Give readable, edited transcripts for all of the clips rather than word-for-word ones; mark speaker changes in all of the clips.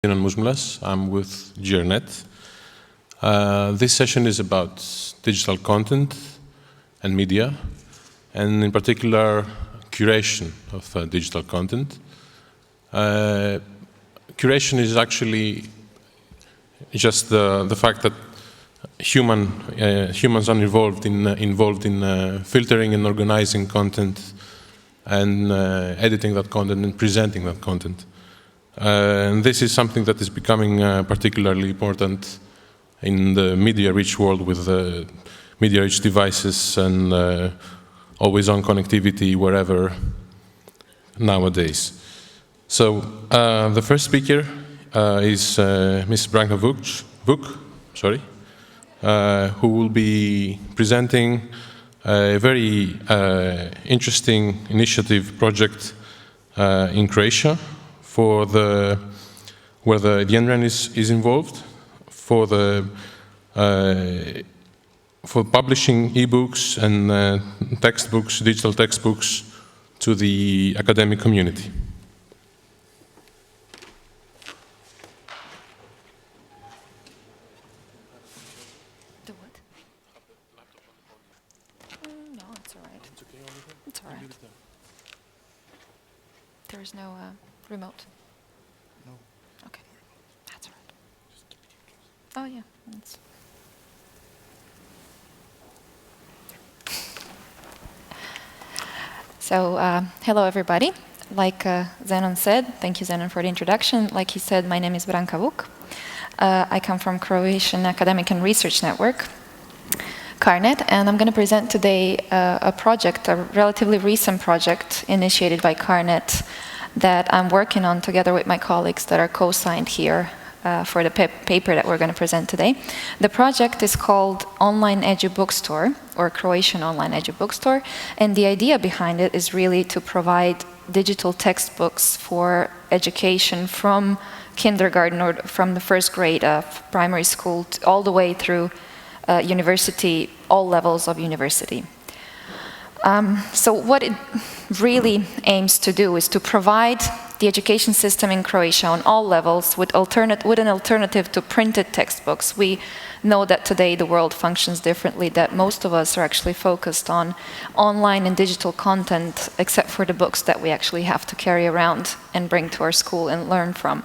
Speaker 1: I'm with GRNet. This session is about digital content and media, and in particular, curation of digital content. Curation is actually just the fact that humans are involved in filtering and organizing content and editing that content and presenting that content. And this is something that is becoming particularly important in the media-rich world with media-rich devices and always-on connectivity wherever nowadays. So the first speaker is Ms. Branka Vuk, who will be presenting a very interesting initiative project in Croatia where the NREN is involved for publishing e-books and textbooks, digital textbooks to the academic community.
Speaker 2: The what? No, it's all right. It's all right. There's no remote.
Speaker 3: No.
Speaker 2: Okay, that's all right. Oh yeah. So hello everybody. Like Zenon said, thank you Zenon for the introduction. Like he said, my name is Branka Vuk. I come from Croatian Academic and Research Network, CARNET, and I'm going to present today a project, a relatively recent project initiated by CARNET that I'm working on together with my colleagues that are co-signed here for the paper that we're going to present today. The project is called Online Edu Bookstore, or Croatian Online Edu Bookstore, and the idea behind it is really to provide digital textbooks for education from kindergarten or from the first grade of primary school all the way through university, all levels of university. So what it really aims to do is to provide the education system in Croatia on all levels with an alternative to printed textbooks. We know that today the world functions differently, that most of us are actually focused on online and digital content, except for the books that we actually have to carry around and bring to our school and learn from.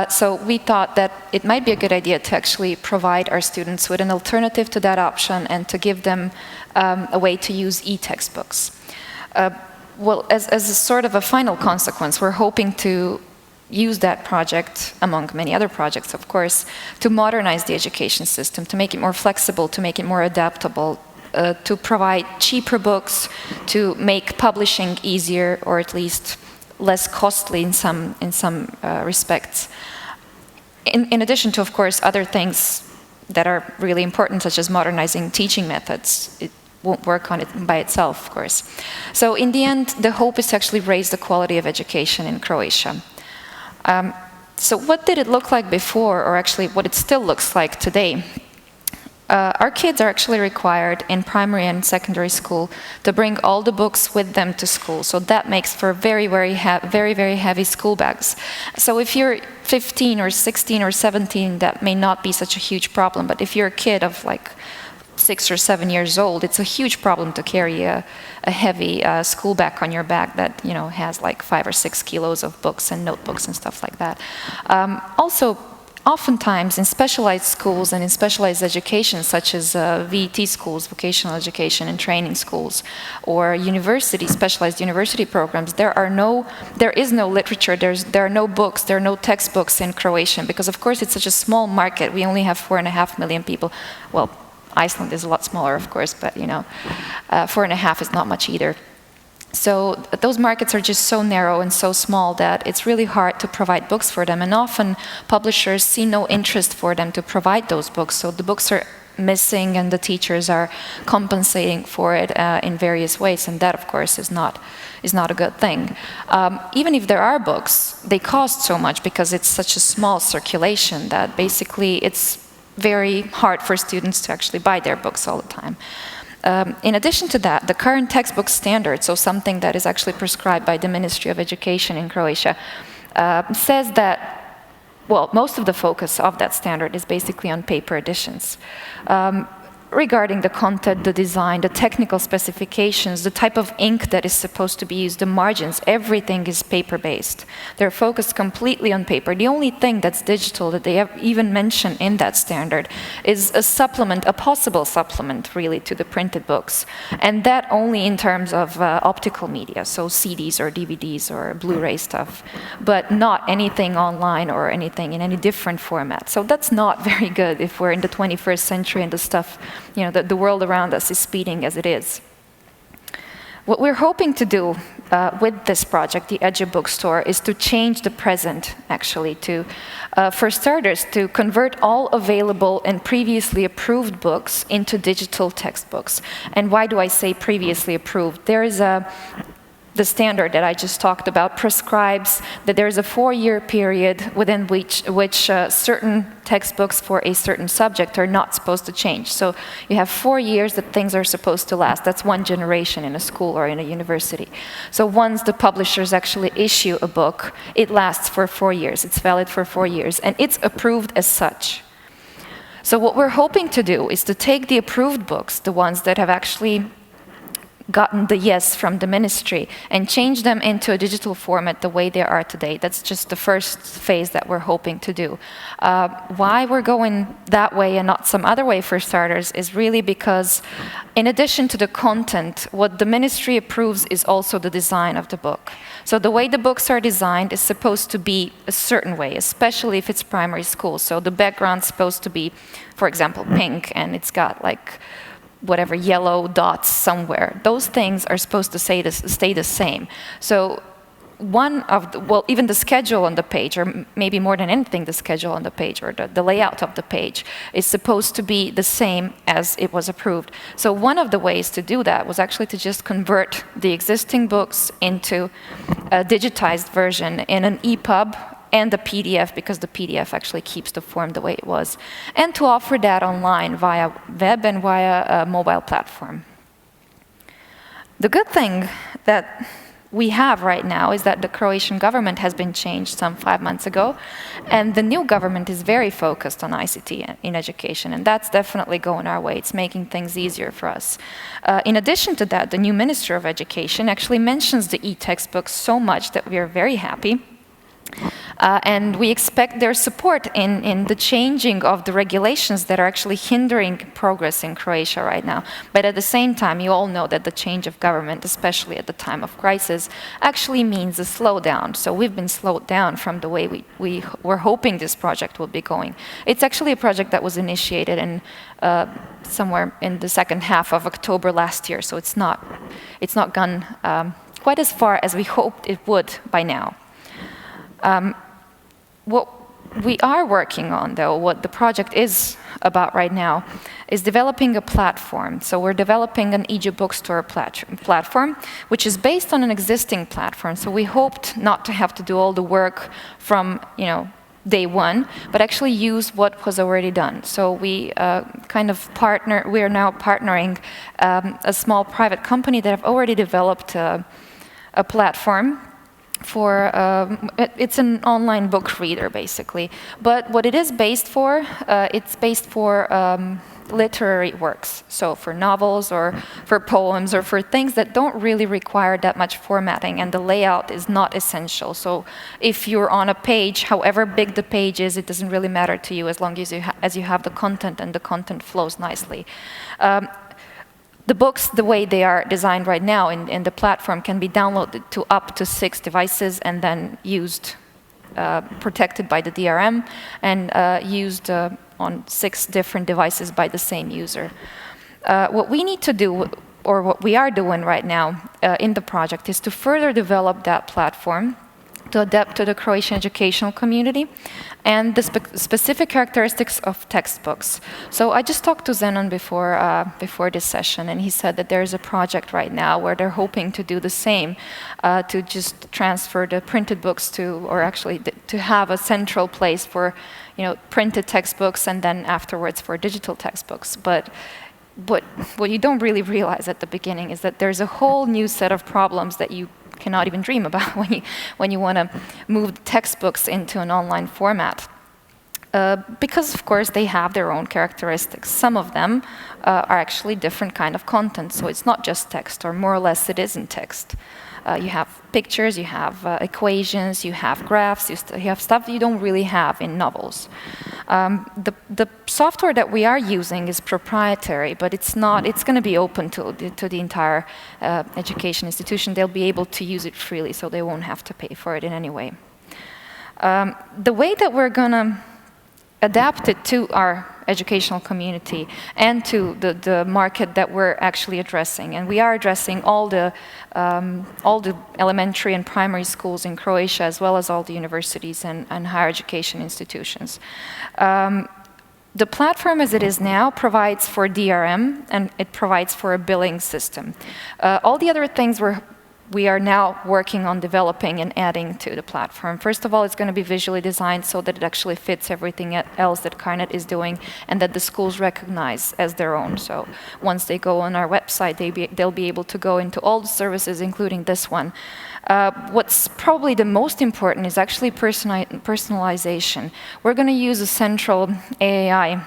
Speaker 2: So we thought that it might be a good idea to actually provide our students with an alternative to that option and to give them a way to use e-textbooks. Well, as a sort of a final consequence, we're hoping to use that project, among many other projects, of course, to modernize the education system, to make it more flexible, to make it more adaptable, to provide cheaper books, to make publishing easier, or at least less costly in some respects. In addition to, of course, other things that are really important, such as modernizing teaching methods. It won't work on it by itself, of course. So in the end, the hope is to actually raise the quality of education in Croatia. So what did it look like before, or actually what it still looks like today? Our kids are actually required in primary and secondary school to bring all the books with them to school. So that makes for very, very heavy school bags. So if you're 15 or 16 or 17, that may not be such a huge problem. But if you're a kid of like 6 or 7 years old, it's a huge problem to carry a heavy school bag on your back that has like 5 or 6 kilos of books and notebooks and stuff like that. Also, oftentimes in specialized schools and in specialized education, such as VET schools, vocational education and training schools, or university, specialized university programs, there is no literature, there are no books, there are no textbooks in Croatian, because of course it's such a small market. We only have 4.5 million people. Well, Iceland is a lot smaller, of course, but 4.5 is not much either. So those markets are just so narrow and so small that it's really hard to provide books for them, and often publishers see no interest for them to provide those books. So the books are missing and the teachers are compensating for it in various ways, and that of course is not a good thing. Even if there are books, they cost so much because it's such a small circulation that basically it's very hard for students to actually buy their books all the time. In addition to that, the current textbook standard, so something that is actually prescribed by the Ministry of Education in Croatia, says that well, most of the focus of that standard is basically on paper editions. Regarding the content, the design, the technical specifications, the type of ink that is supposed to be used, the margins, everything is paper-based. They're focused completely on paper. The only thing that's digital that they have even mentioned in that standard is a supplement, a possible supplement, really, to the printed books. And that only in terms of optical media, so CDs or DVDs or Blu-ray stuff, but not anything online or anything in any different format. So that's not very good if we're in the 21st century and the stuff, the world around us is speeding as it is. What we're hoping to do with this project, the Edu Bookstore, is to change the present, actually, for starters, to convert all available and previously approved books into digital textbooks. And why do I say previously approved? There is the standard that I just talked about prescribes that there is a 4-year period within which certain textbooks for a certain subject are not supposed to change. So you have 4 years that things are supposed to last. That's one generation in a school or in a university. So once the publishers actually issue a book, it lasts for 4 years. It's valid for 4 years, and it's approved as such. So what we're hoping to do is to take the approved books, the ones that have actually gotten the yes from the ministry, and change them into a digital format the way they are today. That's just the first phase that we're hoping to do. Why we're going that way and not some other way, for starters, is really because in addition to the content, what the ministry approves is also the design of the book. So the way the books are designed is supposed to be a certain way, especially if it's primary school. So the background's supposed to be, for example, pink, and it's got like whatever yellow dots somewhere. Those things are supposed to stay the same. So even the schedule on the page, or maybe more than anything, the schedule on the page or the layout of the page is supposed to be the same as it was approved. So one of the ways to do that was actually to just convert the existing books into a digitized version in an EPUB and the PDF, because the PDF actually keeps the form the way it was, and to offer that online via web and via a mobile platform. The good thing that we have right now is that the Croatian government has been changed some 5 months ago, and the new government is very focused on ICT in education, and that's definitely going our way. It's making things easier for us. In addition to that, the new Minister of Education actually mentions the e-textbooks so much that we are very happy. And we expect their support in the changing of the regulations that are actually hindering progress in Croatia right now. But at the same time, you all know that the change of government, especially at the time of crisis, actually means a slowdown. So we've been slowed down from the way we were hoping this project would be going. It's actually a project that was initiated in somewhere in the second half of October last year. So it's not gone quite as far as we hoped it would by now. What we are working on, though, what the project is about right now, is developing a platform. So we're developing an Edu Bookstore platform, which is based on an existing platform. So we hoped not to have to do all the work from, day one, but actually use what was already done. So we we are now partnering a small private company that have already developed a platform for, it's an online book reader, basically. But what it is based for, it's based for literary works. So for novels or for poems or for things that don't really require that much formatting, and the layout is not essential. So if you're on a page, however big the page is, it doesn't really matter to you as long as you have the content and the content flows nicely. The books, the way they are designed right now in the platform, can be downloaded to up to 6 devices and then used, protected by the DRM, and used on 6 different devices by the same user. What we need to do, or what we are doing right now in the project, is to further develop that platform to adapt to the Croatian educational community and the specific characteristics of textbooks. So I just talked to Zenon before this session, and he said that there's a project right now where they're hoping to do the same, to just transfer the printed books or actually to have a central place for, printed textbooks, and then afterwards for digital textbooks. But what you don't really realize at the beginning is that there's a whole new set of problems that you cannot even dream about when you want to move textbooks into an online format. because, of course, they have their own characteristics. Some of them are actually different kind of content, so it's not just text, or more or less it isn't text. You have pictures, you have equations, you have graphs, you have stuff you don't really have in novels. The software that we are using is proprietary, but it's going to be open to the entire education institution. They'll be able to use it freely, so they won't have to pay for it in any way. The way that we're going to adapt it to our educational community and to the market that we're actually addressing. And we are addressing all the elementary and primary schools in Croatia, as well as all the universities and higher education institutions. The platform as it is now provides for DRM, and it provides for a billing system. All the other things we are now working on developing and adding to the platform. First of all, it's going to be visually designed so that it actually fits everything else that Carnet is doing and that the schools recognize as their own. So once they go on our website, they'll be able to go into all the services, including this one. What's probably the most important is actually personalization. We're going to use a central AI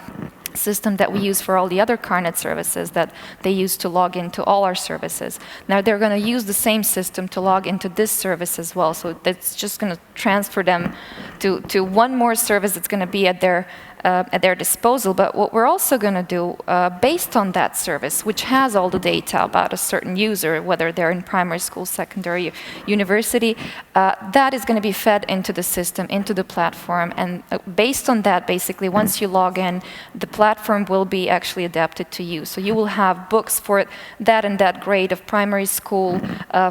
Speaker 2: system that we use for all the other Carnet services that they use to log into all our services. Now they're going to use the same system to log into this service as well, so that's just going to transfer them to one more service that's going to be at their disposal. But what we're also going to do, based on that service, which has all the data about a certain user, whether they're in primary school, secondary, university, that is going to be fed into the system, into the platform. And based on that, basically, once you log in, the platform will be actually adapted to you. So you will have books for that and that grade of primary school,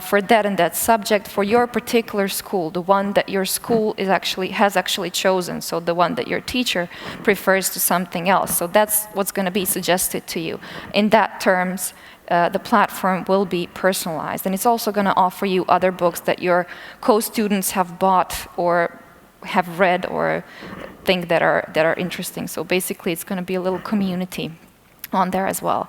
Speaker 2: for that and that subject, for your particular school, the one that your school has actually chosen, so the one that your teacher prefers to something else. So that's what's going to be suggested to you. In that terms, the platform will be personalized. And it's also going to offer you other books that your co-students have bought or have read or think that are interesting. So basically, it's going to be a little community on there as well.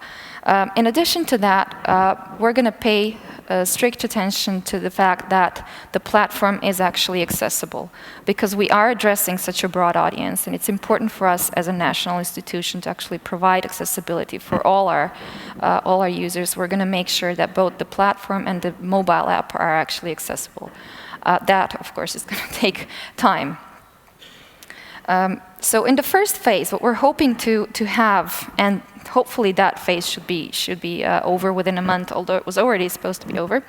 Speaker 2: In addition to that, we're going to pay strict attention to the fact that the platform is actually accessible, because we are addressing such a broad audience, and it's important for us as a national institution to actually provide accessibility for all our users. We're going to make sure that both the platform and the mobile app are actually accessible. That, of course, is going to take time. So in the first phase, what we're hoping to have, and hopefully that phase should be over within a month, although it was already supposed to be over.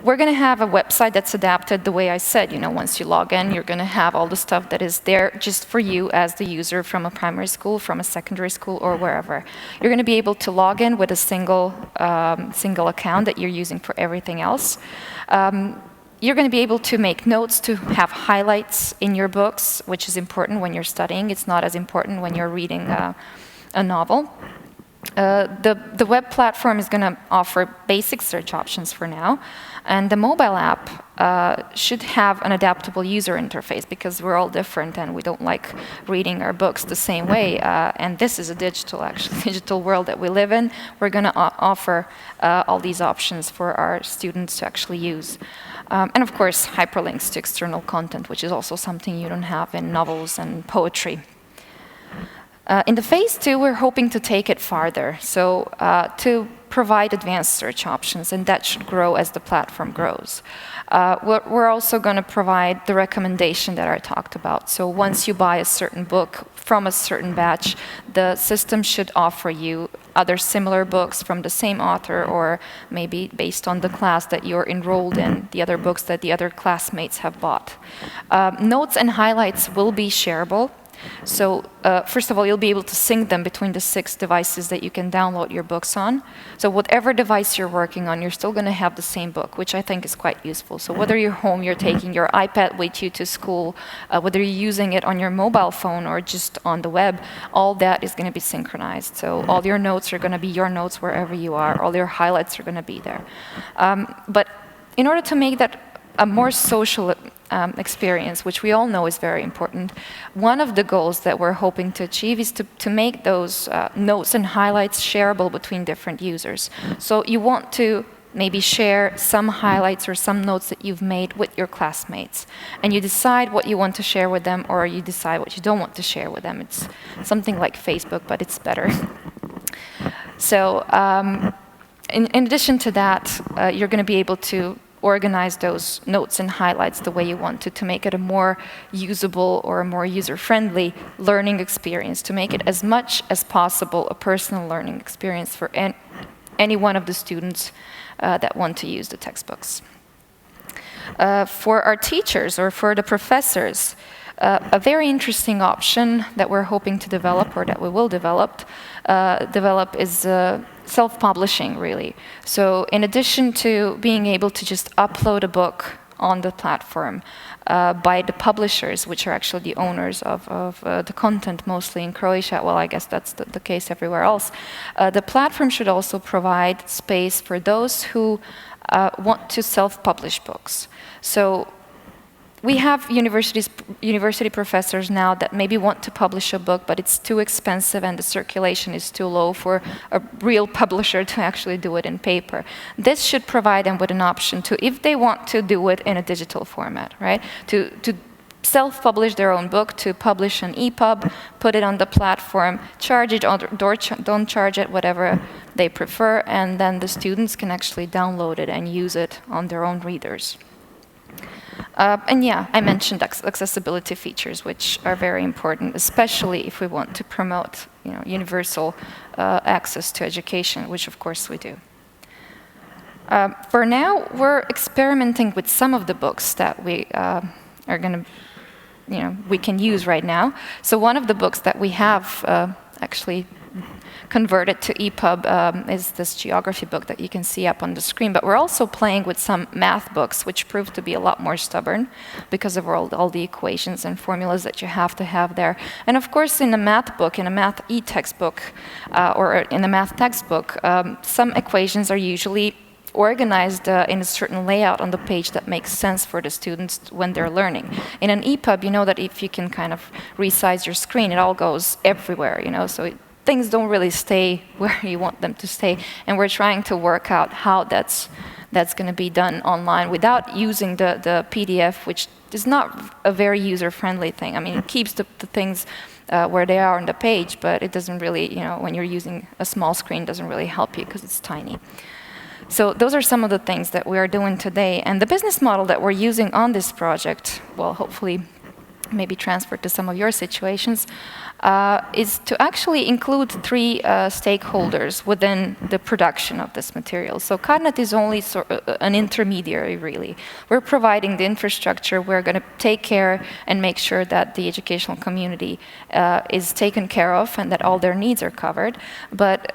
Speaker 2: We're going to have a website that's adapted the way I said. Once you log in, you're going to have all the stuff that is there just for you as the user from a primary school, from a secondary school, or wherever. You're going to be able to log in with a single account that you're using for everything else. You're going to be able to make notes, to have highlights in your books, which is important when you're studying. It's not as important when you're reading a novel. The web platform is going to offer basic search options for now. And the mobile app should have an adaptable user interface, because we're all different and we don't like reading our books the same way. And this is a digital world that we live in. We're going to offer all these options for our students to actually use. And of course, hyperlinks to external content, which is also something you don't have in novels and poetry. In the phase 2, we're hoping to take it farther, so to provide advanced search options, and that should grow as the platform grows. We're also going to provide the recommendation that I talked about. So once you buy a certain book from a certain batch, the system should offer you other similar books from the same author, or maybe based on the class that you're enrolled in, the other books that the other classmates have bought. Notes and highlights will be shareable. So first of all, you'll be able to sync them between the 6 devices that you can download your books on. So whatever device you're working on, you're still going to have the same book, which I think is quite useful. So whether you're home, you're taking your iPad with you to school, whether you're using it on your mobile phone or just on the web, all that is going to be synchronized. So all your notes are going to be your notes wherever you are. All your highlights are going to be there. But in order to make that a more social experience, which we all know is very important, one of the goals that we're hoping to achieve is to make those notes and highlights shareable between different users. So you want to maybe share some highlights or some notes that you've made with your classmates. And you decide what you want to share with them, or you decide what you don't want to share with them. It's something like Facebook, but it's better. So in addition to that, you're going to be able to organize those notes and highlights the way you want to make it a more usable or a more user-friendly learning experience, to make it as much as possible a personal learning experience for any one of the students that want to use the textbooks. For our teachers or for the professors, a very interesting option that we're hoping to develop, or that we will develop is self-publishing, really. So in addition to being able to just upload a book on the platform by the publishers, which are actually the owners of the content, mostly in Croatia, well, I guess that's the case everywhere else, the platform should also provide space for those who want to self-publish books. So we have university professors now that maybe want to publish a book, but it's too expensive and the circulation is too low for a real publisher to actually do it in paper. This should provide them with an option to, if they want to do it in a digital format, right? To self-publish their own book, to publish an EPUB, put it on the platform, charge it or don't charge it, whatever they prefer, and then the students can actually download it and use it on their own readers. And yeah, I mentioned accessibility features, which are very important, especially if we want to promote, universal access to education, which of course we do. For now, we're experimenting with some of the books that we are going to, we can use right now. So one of the books that we have actually converted to EPUB is this geography book that you can see up on the screen. But we're also playing with some math books, which prove to be a lot more stubborn because of all the equations and formulas that you have to have there. And of course, in a math book, in a math e-textbook, or in a math textbook, some equations are usually organized in a certain layout on the page that makes sense for the students when they're learning. In an EPUB, you know that if you can kind of resize your screen, it all goes everywhere, so things don't really stay where you want them to stay, and we're trying to work out how that's going to be done online without using the PDF, which is not a very user-friendly thing. I mean, it keeps the things where they are on the page, but it doesn't really, when you're using a small screen, doesn't really help you because it's tiny. So those are some of the things that we are doing today, and the business model that we're using on this project, well, hopefully maybe transferred to some of your situations, is to actually include three stakeholders within the production of this material. So Carnet is only an intermediary, really. We're providing the infrastructure. We're going to take care and make sure that the educational community is taken care of and that all their needs are covered. But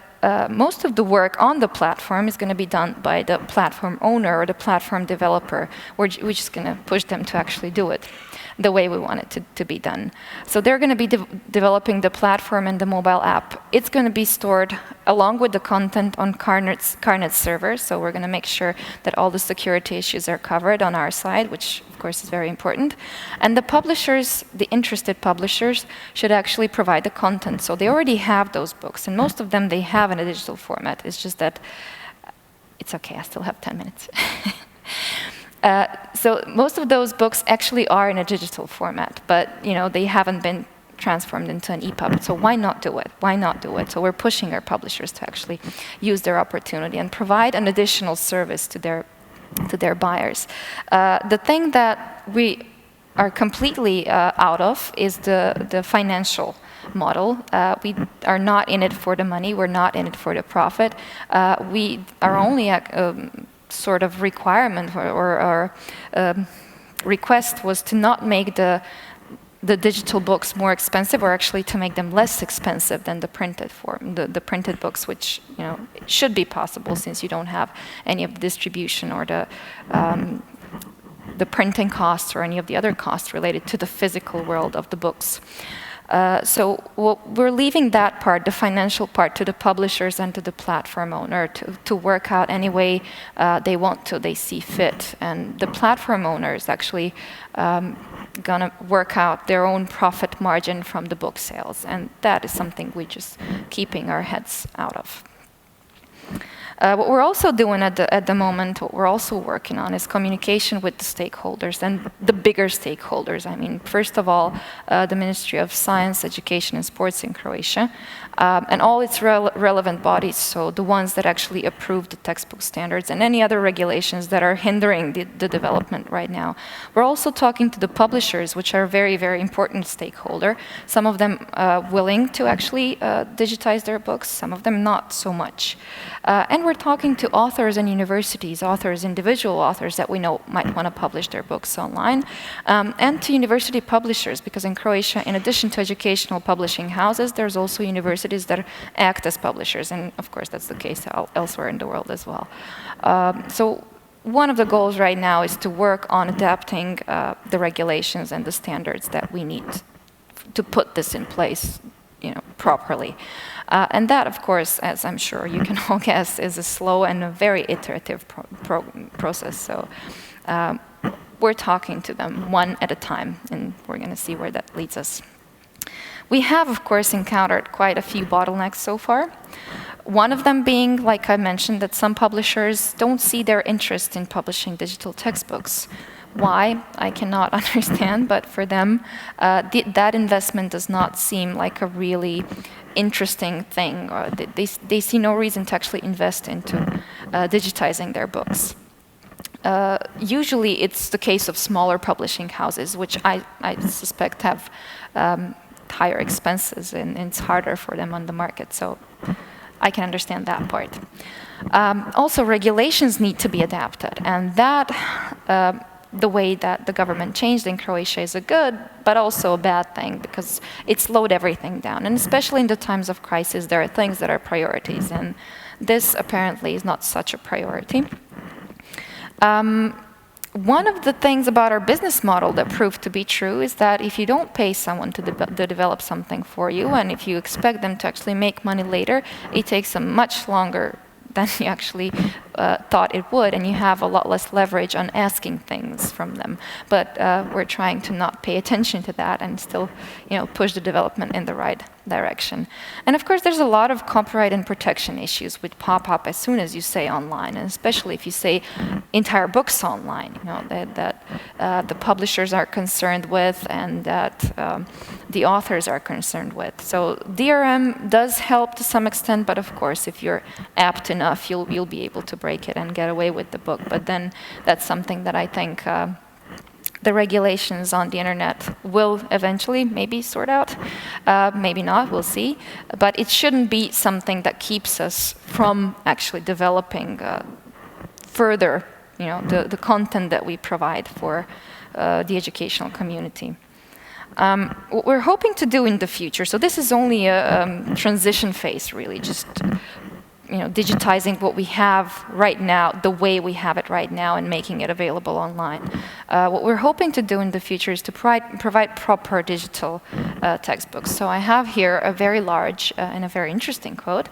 Speaker 2: most of the work on the platform is going to be done by the platform owner or the platform developer. We're just going to push them to actually do it the way we want it to be done. So they're going to be developing the platform and the mobile app. It's going to be stored along with the content on Carnet's server, so we're going to make sure that all the security issues are covered on our side, which of course is very important. And the publishers, the interested publishers, should actually provide the content. So they already have those books, and most of them they have in a digital format. It's just that, it's okay, I still have 10 minutes. So most of those books actually are in a digital format, but they haven't been transformed into an EPUB. So why not do it? Why not do it? So we're pushing our publishers to actually use their opportunity and provide an additional service to their buyers. The thing that we are completely out of is the financial model. We are not in it for the money. We're not in it for the profit. We are only sort of requirement or request was to not make the digital books more expensive, or actually to make them less expensive than the printed form, the printed books, which it should be possible since you don't have any of the distribution or the printing costs or any of the other costs related to the physical world of the books. So we're leaving that part, the financial part, to the publishers and to the platform owner to work out any way they see fit. And the platform owner is actually going to work out their own profit margin from the book sales. And that is something we're just keeping our heads out of. What we're also doing at the moment, what we're also working on is communication with the stakeholders and the bigger stakeholders. I mean, first of all, the Ministry of Science, Education and Sports in Croatia, and all its relevant bodies, so the ones that actually approve the textbook standards and any other regulations that are hindering the development right now. We're also talking to the publishers, which are a very, very important stakeholder. Some of them willing to actually digitize their books, some of them not so much. And we're talking to authors and universities, individual authors that we know might want to publish their books online, and to university publishers, because in Croatia, in addition to educational publishing houses, there's also universities that act as publishers, and of course that's the case elsewhere in the world as well. So one of the goals right now is to work on adapting the regulations and the standards that we need to put this in place, properly. And that, of course, as I'm sure you can all guess, is a slow and a very iterative process. So we're talking to them one at a time, and we're going to see where that leads us. We have, of course, encountered quite a few bottlenecks so far. One of them being, like I mentioned, that some publishers don't see their interest in publishing digital textbooks. Why? I cannot understand, but for them, that investment does not seem like a really interesting thing, or they see no reason to actually invest into digitizing their books. Usually it's the case of smaller publishing houses, which I suspect have higher expenses, and it's harder for them on the market, so I can understand that part. Also, regulations need to be adapted, and that the way that the government changed in Croatia is a good, but also a bad thing, because it slowed everything down. And especially in the times of crisis, there are things that are priorities, and this apparently is not such a priority. One of the things about our business model that proved to be true is that if you don't pay someone to develop something for you, and if you expect them to actually make money later, it takes them much longer than you actually thought it would, and you have a lot less leverage on asking things from them. But we're trying to not pay attention to that and still, push the development in the right direction. And of course, there's a lot of copyright and protection issues which pop up as soon as you say online, and especially if you say entire books online, that the publishers are concerned with and that the authors are concerned with. So DRM does help to some extent, but of course, if you're apt enough, you'll be able to break it and get away with the book. But then that's something that I think the regulations on the internet will eventually maybe sort out. Maybe not, we'll see. But it shouldn't be something that keeps us from actually developing further, the content that we provide for the educational community. What we're hoping to do in the future, so this is only a transition phase, really, just digitizing what we have right now, the way we have it right now, and making it available online. What we're hoping to do in the future is to provide proper digital textbooks. So I have here a very large and a very interesting quote,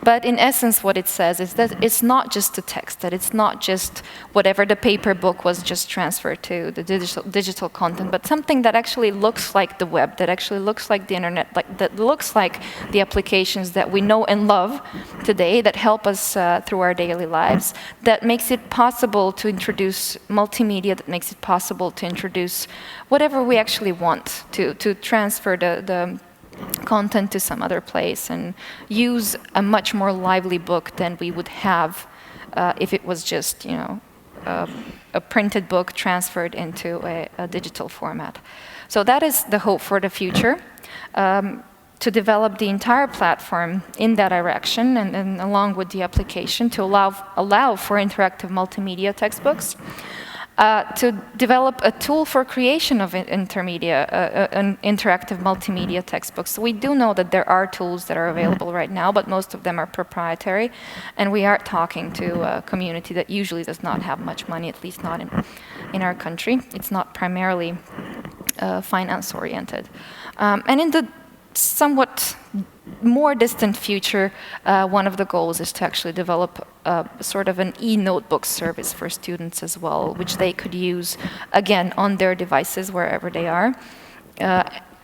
Speaker 2: but in essence what it says is that it's not just the text, that it's not just whatever the paper book was just transferred to the digital content, but something that actually looks like the web, that actually looks like the internet, that looks like the applications that we know and love today, that help us through our daily lives, that makes it possible to introduce multimedia, that makes it possible to introduce whatever we actually want, to transfer the content to some other place and use a much more lively book than we would have if it was just, a printed book transferred into a digital format. So that is the hope for the future. To develop the entire platform in that direction, and along with the application, to allow for interactive multimedia textbooks, to develop a tool for creation of interactive multimedia textbooks. So we do know that there are tools that are available right now, but most of them are proprietary, and we are talking to a community that usually does not have much money, at least not in our country. It's not primarily finance-oriented. And in the somewhat more distant future, one of the goals is to actually develop sort of an e-notebook service for students as well, which they could use, again, on their devices wherever they are,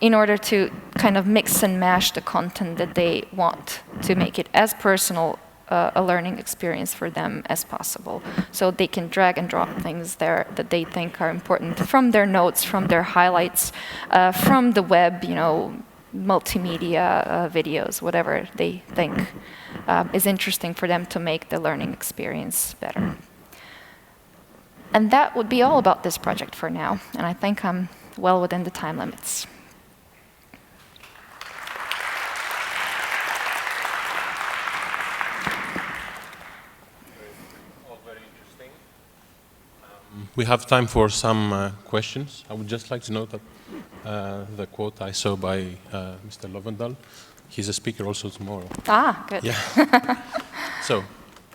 Speaker 2: in order to kind of mix and mash the content that they want to make it as personal a learning experience for them as possible. So they can drag and drop things there that they think are important from their notes, from their highlights, from the web, multimedia videos, whatever they think is interesting for them to make the learning experience better. And that would be all about this project for now. And I think I'm well within the time limits.
Speaker 1: All very interesting. We have time for some questions. I would just like to note that the quote I saw by Mr. Lovendal, he's a speaker also tomorrow.
Speaker 2: Ah, good.
Speaker 1: Yeah. So,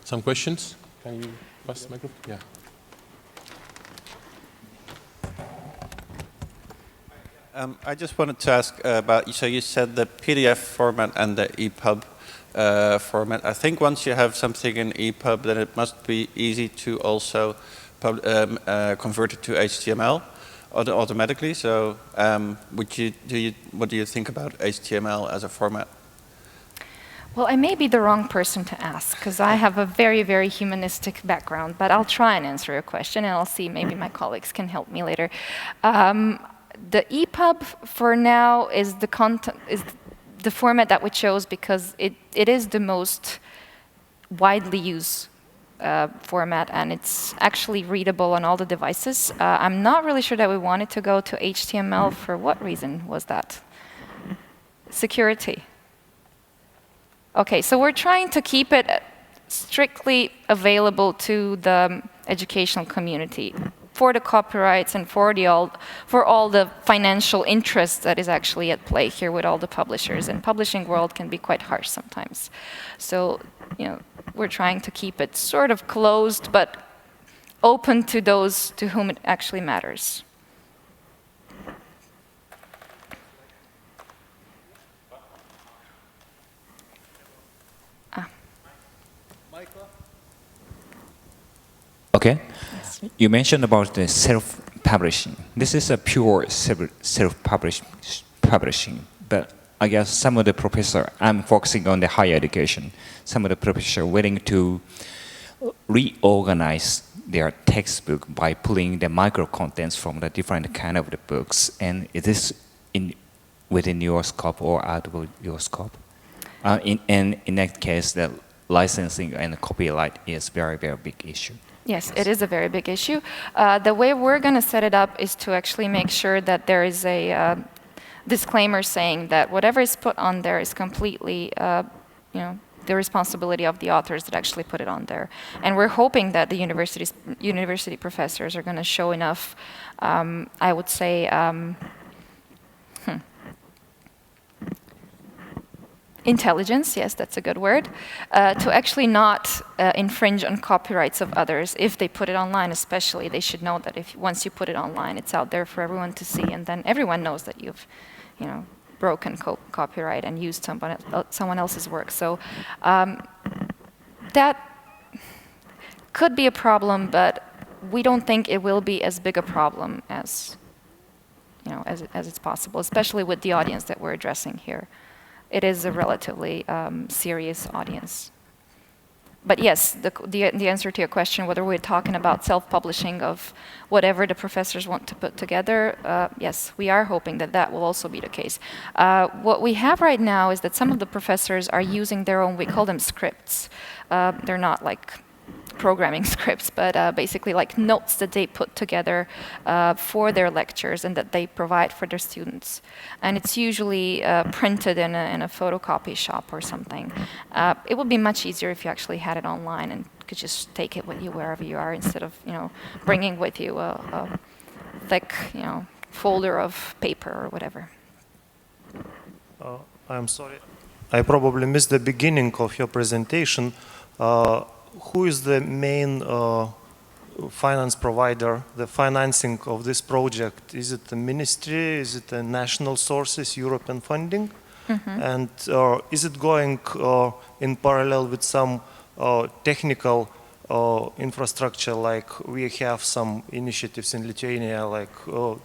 Speaker 1: some questions? Can you pass the microphone? Yeah.
Speaker 3: I just wanted to ask about, so you said the PDF format and the EPUB format. I think once you have something in EPUB, then it must be easy to also convert it to HTML automatically. So what do you think about HTML as a format?
Speaker 2: Well, I may be the wrong person to ask, because I have a very, very humanistic background, but I'll try and answer your question, and I'll see maybe my colleagues can help me later. The EPUB for now is the format that we chose because it is the most widely used format, and it's actually readable on all the devices. I'm not really sure that we wanted to go to HTML. For what reason was that? Security. Okay, so we're trying to keep it strictly available to the educational community for the copyrights and for all the financial interests that is actually at play here with all the publishers. And publishing world can be quite harsh sometimes. So, we're trying to keep it sort of closed, but open to those to whom it actually matters.
Speaker 4: Okay. Yes. You mentioned about the self-publishing. This is a pure self-publishing, but I guess some of the professors, I'm focusing on the higher education, some of the professors are willing to reorganize their textbook by pulling the micro-contents from the different kind of the books. And is this within your scope or out of your scope? In that case, the licensing and copyright is very, very big issue.
Speaker 2: Yes, it is a very big issue. The way we're going to set it up is to actually make sure that there is a disclaimer saying that whatever is put on there is completely, the responsibility of the authors that actually put it on there. And we're hoping that the university professors are going to show enough, I would say, intelligence, yes, that's a good word, to actually not infringe on copyrights of others if they put it online. Especially, they should know that once you put it online, it's out there for everyone to see, and then everyone knows that you've, broken copyright and used someone else's work. So that could be a problem, but we don't think it will be as big a problem as it's possible, especially with the audience that we're addressing here. It is a relatively serious audience. But yes, the answer to your question, whether we're talking about self-publishing of whatever the professors want to put together, yes, we are hoping that that will also be the case. What we have right now is that some of the professors are using their own, we call them scripts. They're not like programming scripts, but basically like notes that they put together for their lectures and that they provide for their students. And it's usually printed in a photocopy shop or something. It would be much easier if you actually had it online and could just take it with you wherever you are instead of bringing with you a thick folder of paper or whatever.
Speaker 5: I'm sorry, I probably missed the beginning of your presentation. Who is the main finance provider, the financing of this project? Is it the ministry? Is it the national sources, European funding? Mm-hmm. And is it going in parallel with some technical infrastructure, like we have some initiatives in Lithuania, like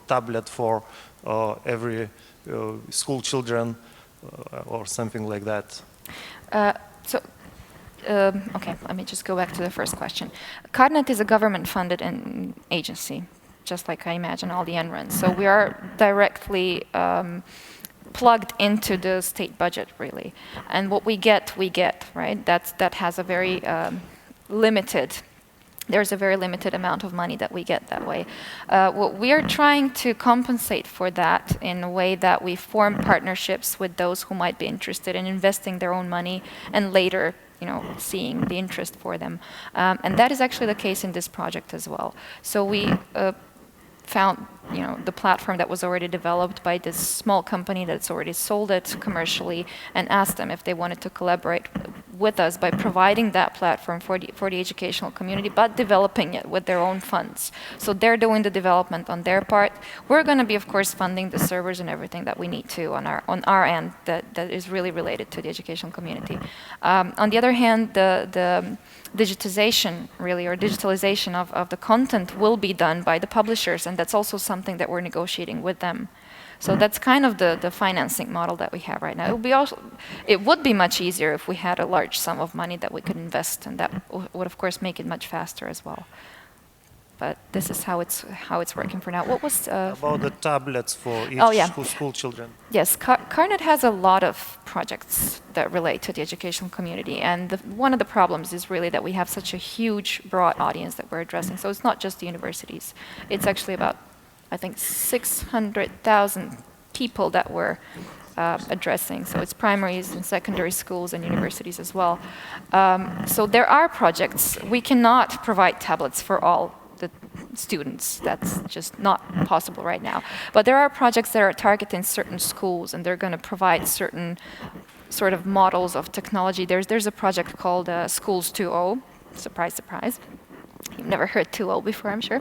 Speaker 5: tablet for every school children or something like that?
Speaker 2: okay, let me just go back to the first question. CARNET is a government-funded agency, just like I imagine all the NRENs. So we are directly plugged into the state budget, really. And what we get, right? That has a very limited. There's a very limited amount of money that we get that way. What we are trying to compensate for that in a way that we form partnerships with those who might be interested in investing their own money and later, seeing the interest for them. And that is actually the case in this project as well. So we found the platform that was already developed by this small company that's already sold it commercially and asked them if they wanted to collaborate with us by providing that platform for the educational community, but developing it with their own funds. So they're doing the development on their part. We're going to be, of course, funding the servers and everything that we need to on our end that is really related to the educational community. On the other hand, the digitization, really, or digitalization of the content will be done by the publishers, and that's also something that we're negotiating with them. So that's kind of the financing model that we have right now. It would be much easier if we had a large sum of money that we could invest, and that would, of course, make it much faster as well. But this is how it's working for now. What was
Speaker 5: about the tablets for each school children?
Speaker 2: Yes, CARNET has a lot of projects that relate to the educational community, and one of the problems is really that we have such a huge, broad audience that we're addressing. So it's not just the universities. It's actually about, I think, 600,000 people that we're addressing. So it's primaries and secondary schools and universities as well. So there are projects. We cannot provide tablets for all the students. That's just not possible right now. But there are projects that are targeting certain schools, and they're going to provide certain sort of models of technology. There's a project called Schools 2.0. Surprise, surprise. You've never heard 2.0 before, I'm sure.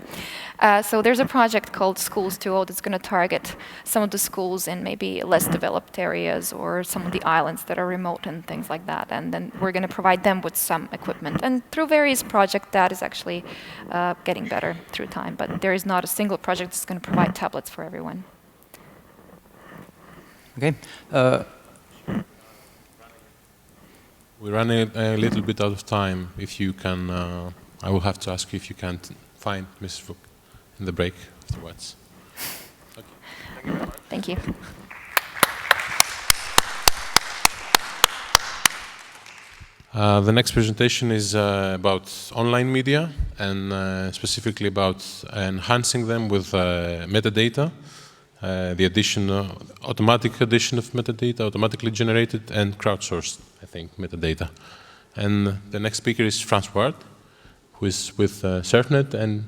Speaker 2: So there's a project called Schools 2.0 that's going to target some of the schools in maybe less developed areas or some of the islands that are remote and things like that. And then we're going to provide them with some equipment. And through various projects, that is actually getting better through time. But there is not a single project that's going to provide tablets for everyone.
Speaker 6: Okay.
Speaker 1: We're running a little bit out of time. If you can, I will have to ask you if you can find Mrs. Vuk in the break afterwards. Okay. Thank you very much.
Speaker 2: Thank you.
Speaker 1: The next presentation is about online media and specifically about enhancing them with metadata, the addition, automatic addition of metadata, automatically generated and crowdsourced, I think, metadata. And the next speaker is Frans Ward, who is with SurfNet and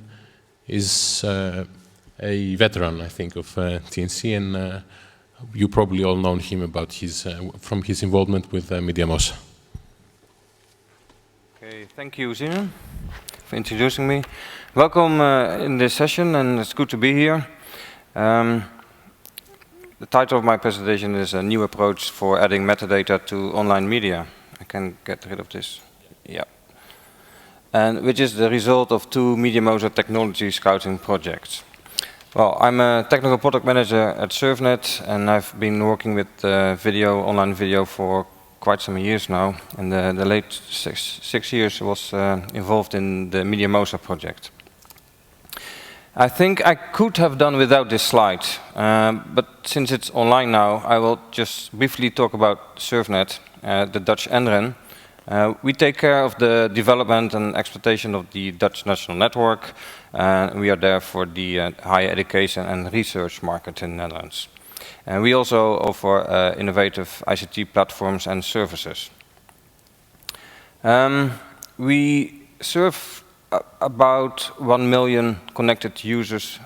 Speaker 1: is a veteran, I think, of TNC, and you probably all know him about from his involvement with MediaMosa.
Speaker 6: Okay, thank you, Zenon, for introducing me. Welcome in this session, and it's good to be here. The title of my presentation is A New Approach for Adding Metadata to Online Media. I can get rid of this. Yeah. And which is the result of two MediaMosa technology scouting projects. Well, I'm a technical product manager at SurfNet, and I've been working with online video for quite some years now. In the late six years I was involved in the MediaMosa project. I think I could have done without this slide, but since it's online now, I will just briefly talk about SurfNet, the Dutch NREN. We take care of the development and exploitation of the Dutch national network. We are there for the higher education and research market in the Netherlands. And we also offer innovative ICT platforms and services. We serve about 1 million connected users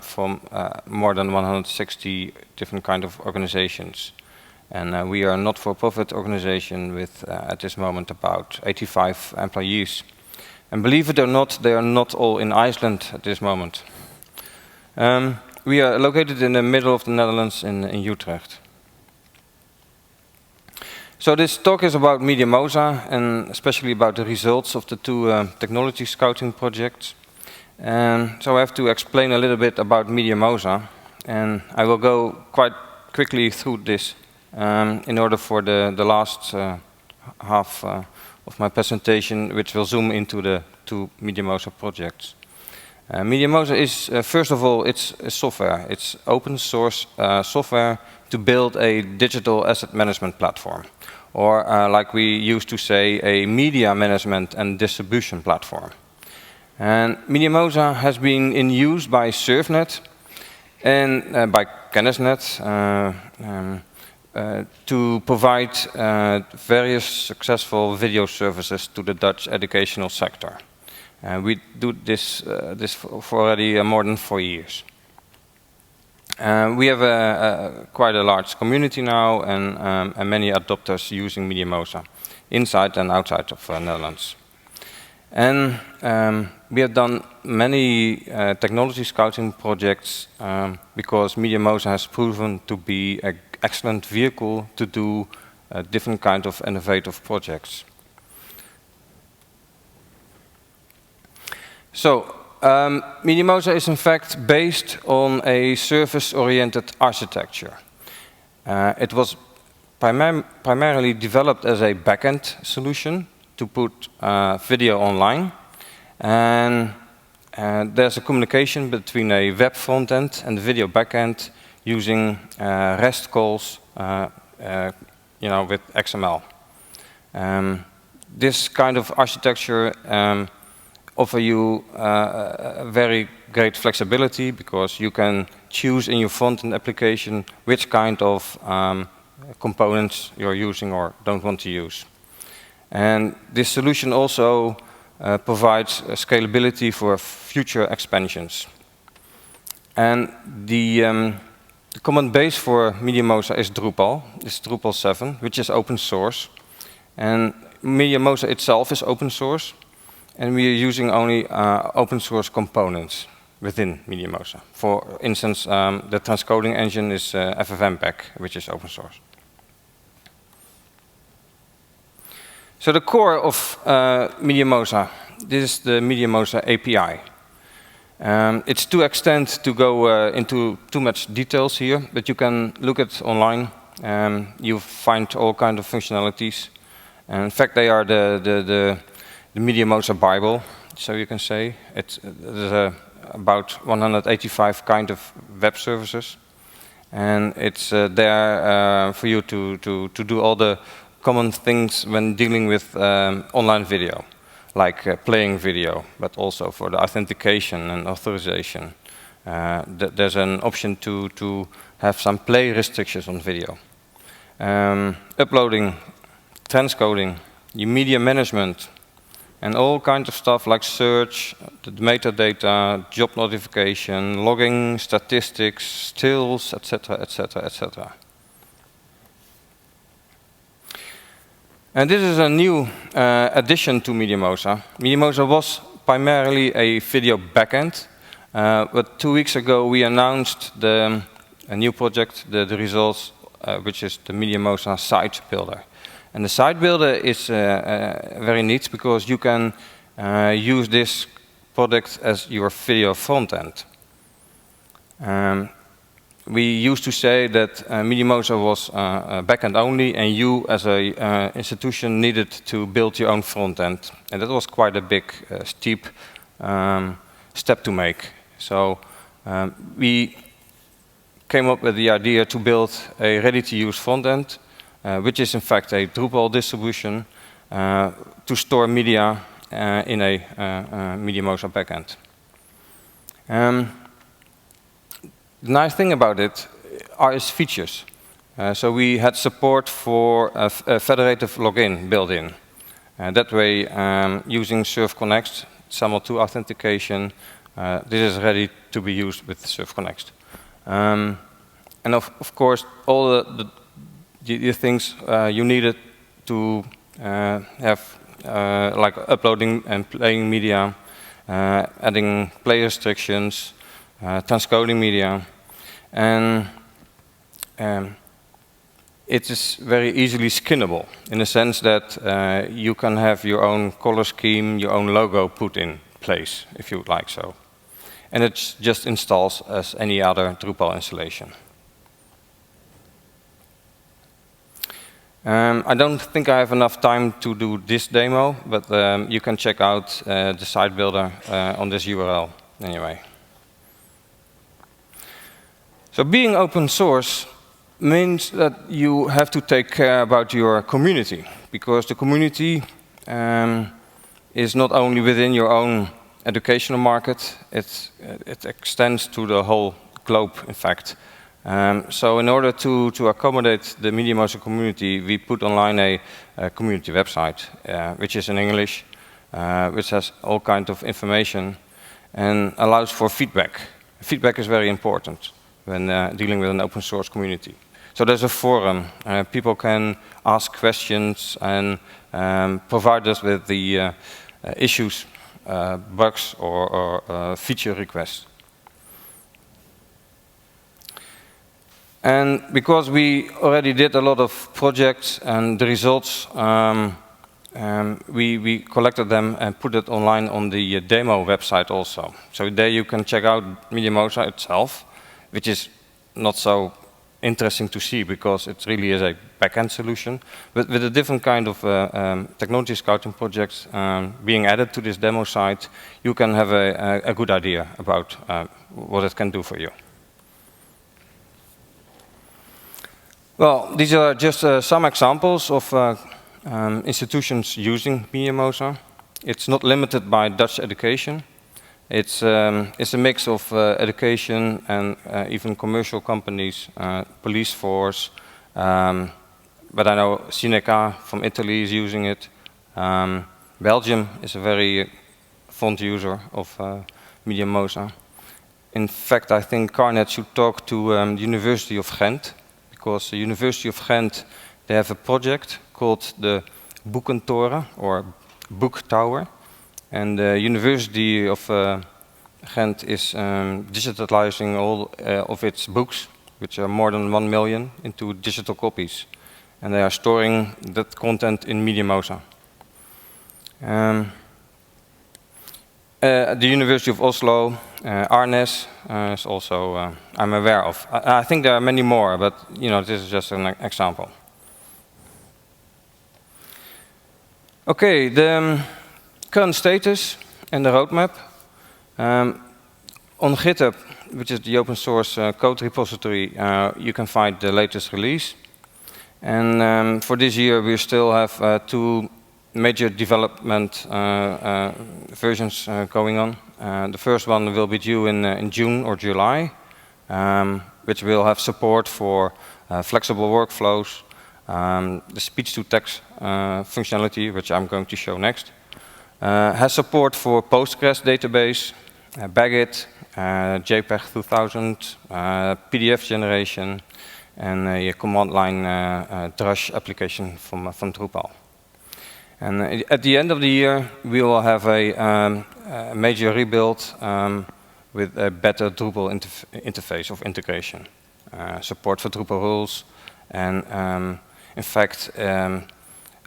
Speaker 6: from more than 160 different kind of organizations. And we are a not-for-profit organization with, at this moment, about 85 employees. And believe it or not, they are not all in Iceland at this moment. We are located in the middle of the Netherlands in Utrecht. So this talk is about MediaMosa, and especially about the results of the two technology scouting projects. And so I have to explain a little bit about MediaMosa, and I will go quite quickly through this in order for the last half of my presentation, which will zoom into the two MediaMosa projects. MediaMosa is, first of all, it's a software. It's open source software to build a digital asset management platform, or like we used to say, a media management and distribution platform. And MediaMosa has been in use by SurfNet and by Kennisnet to provide various successful video services to the Dutch educational sector. We do this for already more than 4 years. We have quite a large community now and many adopters using MediaMosa inside and outside of Netherlands. And we have done many technology scouting projects because MediaMosa has proven to be an excellent vehicle to do different kinds of innovative projects. So, MediaMosa is in fact based on a service-oriented architecture. It was primarily developed as a backend solution to put video online, and there's a communication between a web frontend and the video backend using REST calls, with XML. This kind of architecture offer you very great flexibility because you can choose in your front-end application which kind of components you're using or don't want to use. And this solution also provides scalability for future expansions. And the common base for MediaMosa is Drupal. It's Drupal 7, which is open source. And MediaMosa itself is open source. And we are using only open source components within MediaMosa. For instance, the transcoding engine is FFmpeg, which is open source. So the core of MediaMosa, this is the MediaMosa API. It's too extent to go into too much details here, but you can look at online. You find all kinds of functionalities. And in fact, they are the MediaMosa Bible, so you can say. There's about 185 kind of web services. And it's there for you to do all the common things when dealing with online video, like playing video, but also for the authentication and authorization. There's an option to have some play restrictions on video. Uploading, transcoding, your media management, and all kinds of stuff like search, the metadata, job notification, logging, statistics, stills, etc., etc., etc. And this is a new addition to MediaMosa. MediaMosa was primarily a video backend, but 2 weeks ago we announced a new project, the results, which is the MediaMosa Site Builder. And the Site Builder is very neat because you can use this product as your video front end. We used to say that MediaMosa was backend only, and you as an institution needed to build your own front end. And that was quite a big, steep step to make. So we came up with the idea to build a ready-to-use front end, which is in fact a Drupal distribution to store media in a MediaMosa backend. The nice thing about it are its features. So we had support for a federative login built in. That way, using Surf Connect, SAML2 authentication, this is ready to be used with Surf Connect. And of course, all the things you needed to have, like uploading and playing media, adding play restrictions, transcoding media, and it is very easily skinnable in the sense that you can have your own color scheme, your own logo put in place if you would like so. And it just installs as any other Drupal installation. I don't think I have enough time to do this demo, but you can check out the site builder on this URL anyway. So being open source means that you have to take care about your community, because the community is not only within your own educational market, it extends to the whole globe, in fact. So in order to accommodate the MediaMosa community, we put online a community website, which is in English, which has all kinds of information and allows for feedback. Feedback is very important when dealing with an open source community. So there's a forum. People can ask questions and provide us with the issues, bugs, or feature requests. And because we already did a lot of projects and the results, we collected them and put it online on the demo website also. So there you can check out MediaMosa itself, which is not so interesting to see because it really is a back-end solution. But with a different kind of technology scouting projects being added to this demo site, you can have a good idea about what it can do for you. Well, these are just some examples of institutions using MediaMosa. It's not limited by Dutch education. It's a mix of education and even commercial companies, police force, but I know Cineca from Italy is using it. Belgium is a very fond user of MediaMosa. In fact, I think Carnet should talk to the University of Ghent, because the University of Ghent, they have a project called the Boekentoren, or Book Tower. And the University of Ghent is digitalizing all of its books, which are more than 1 million, into digital copies. And they are storing that content in MediaMosa. The University of Oslo, Arnes is also I'm aware of. I think there are many more, but you know, this is just an example. Okay, the current status and the roadmap. On GitHub, which is the open source code repository, you can find the latest release. And for this year, we still have 2 major development versions going on. The first one will be due in June or July, which will have support for flexible workflows, the speech-to-text functionality, which I'm going to show next, has support for Postgres database, Bagit, JPEG 2000, PDF generation, and a command line Drush application from Drupal. And at the end of the year, we will have a major rebuild with a better Drupal interface of integration, support for Drupal rules, and in fact,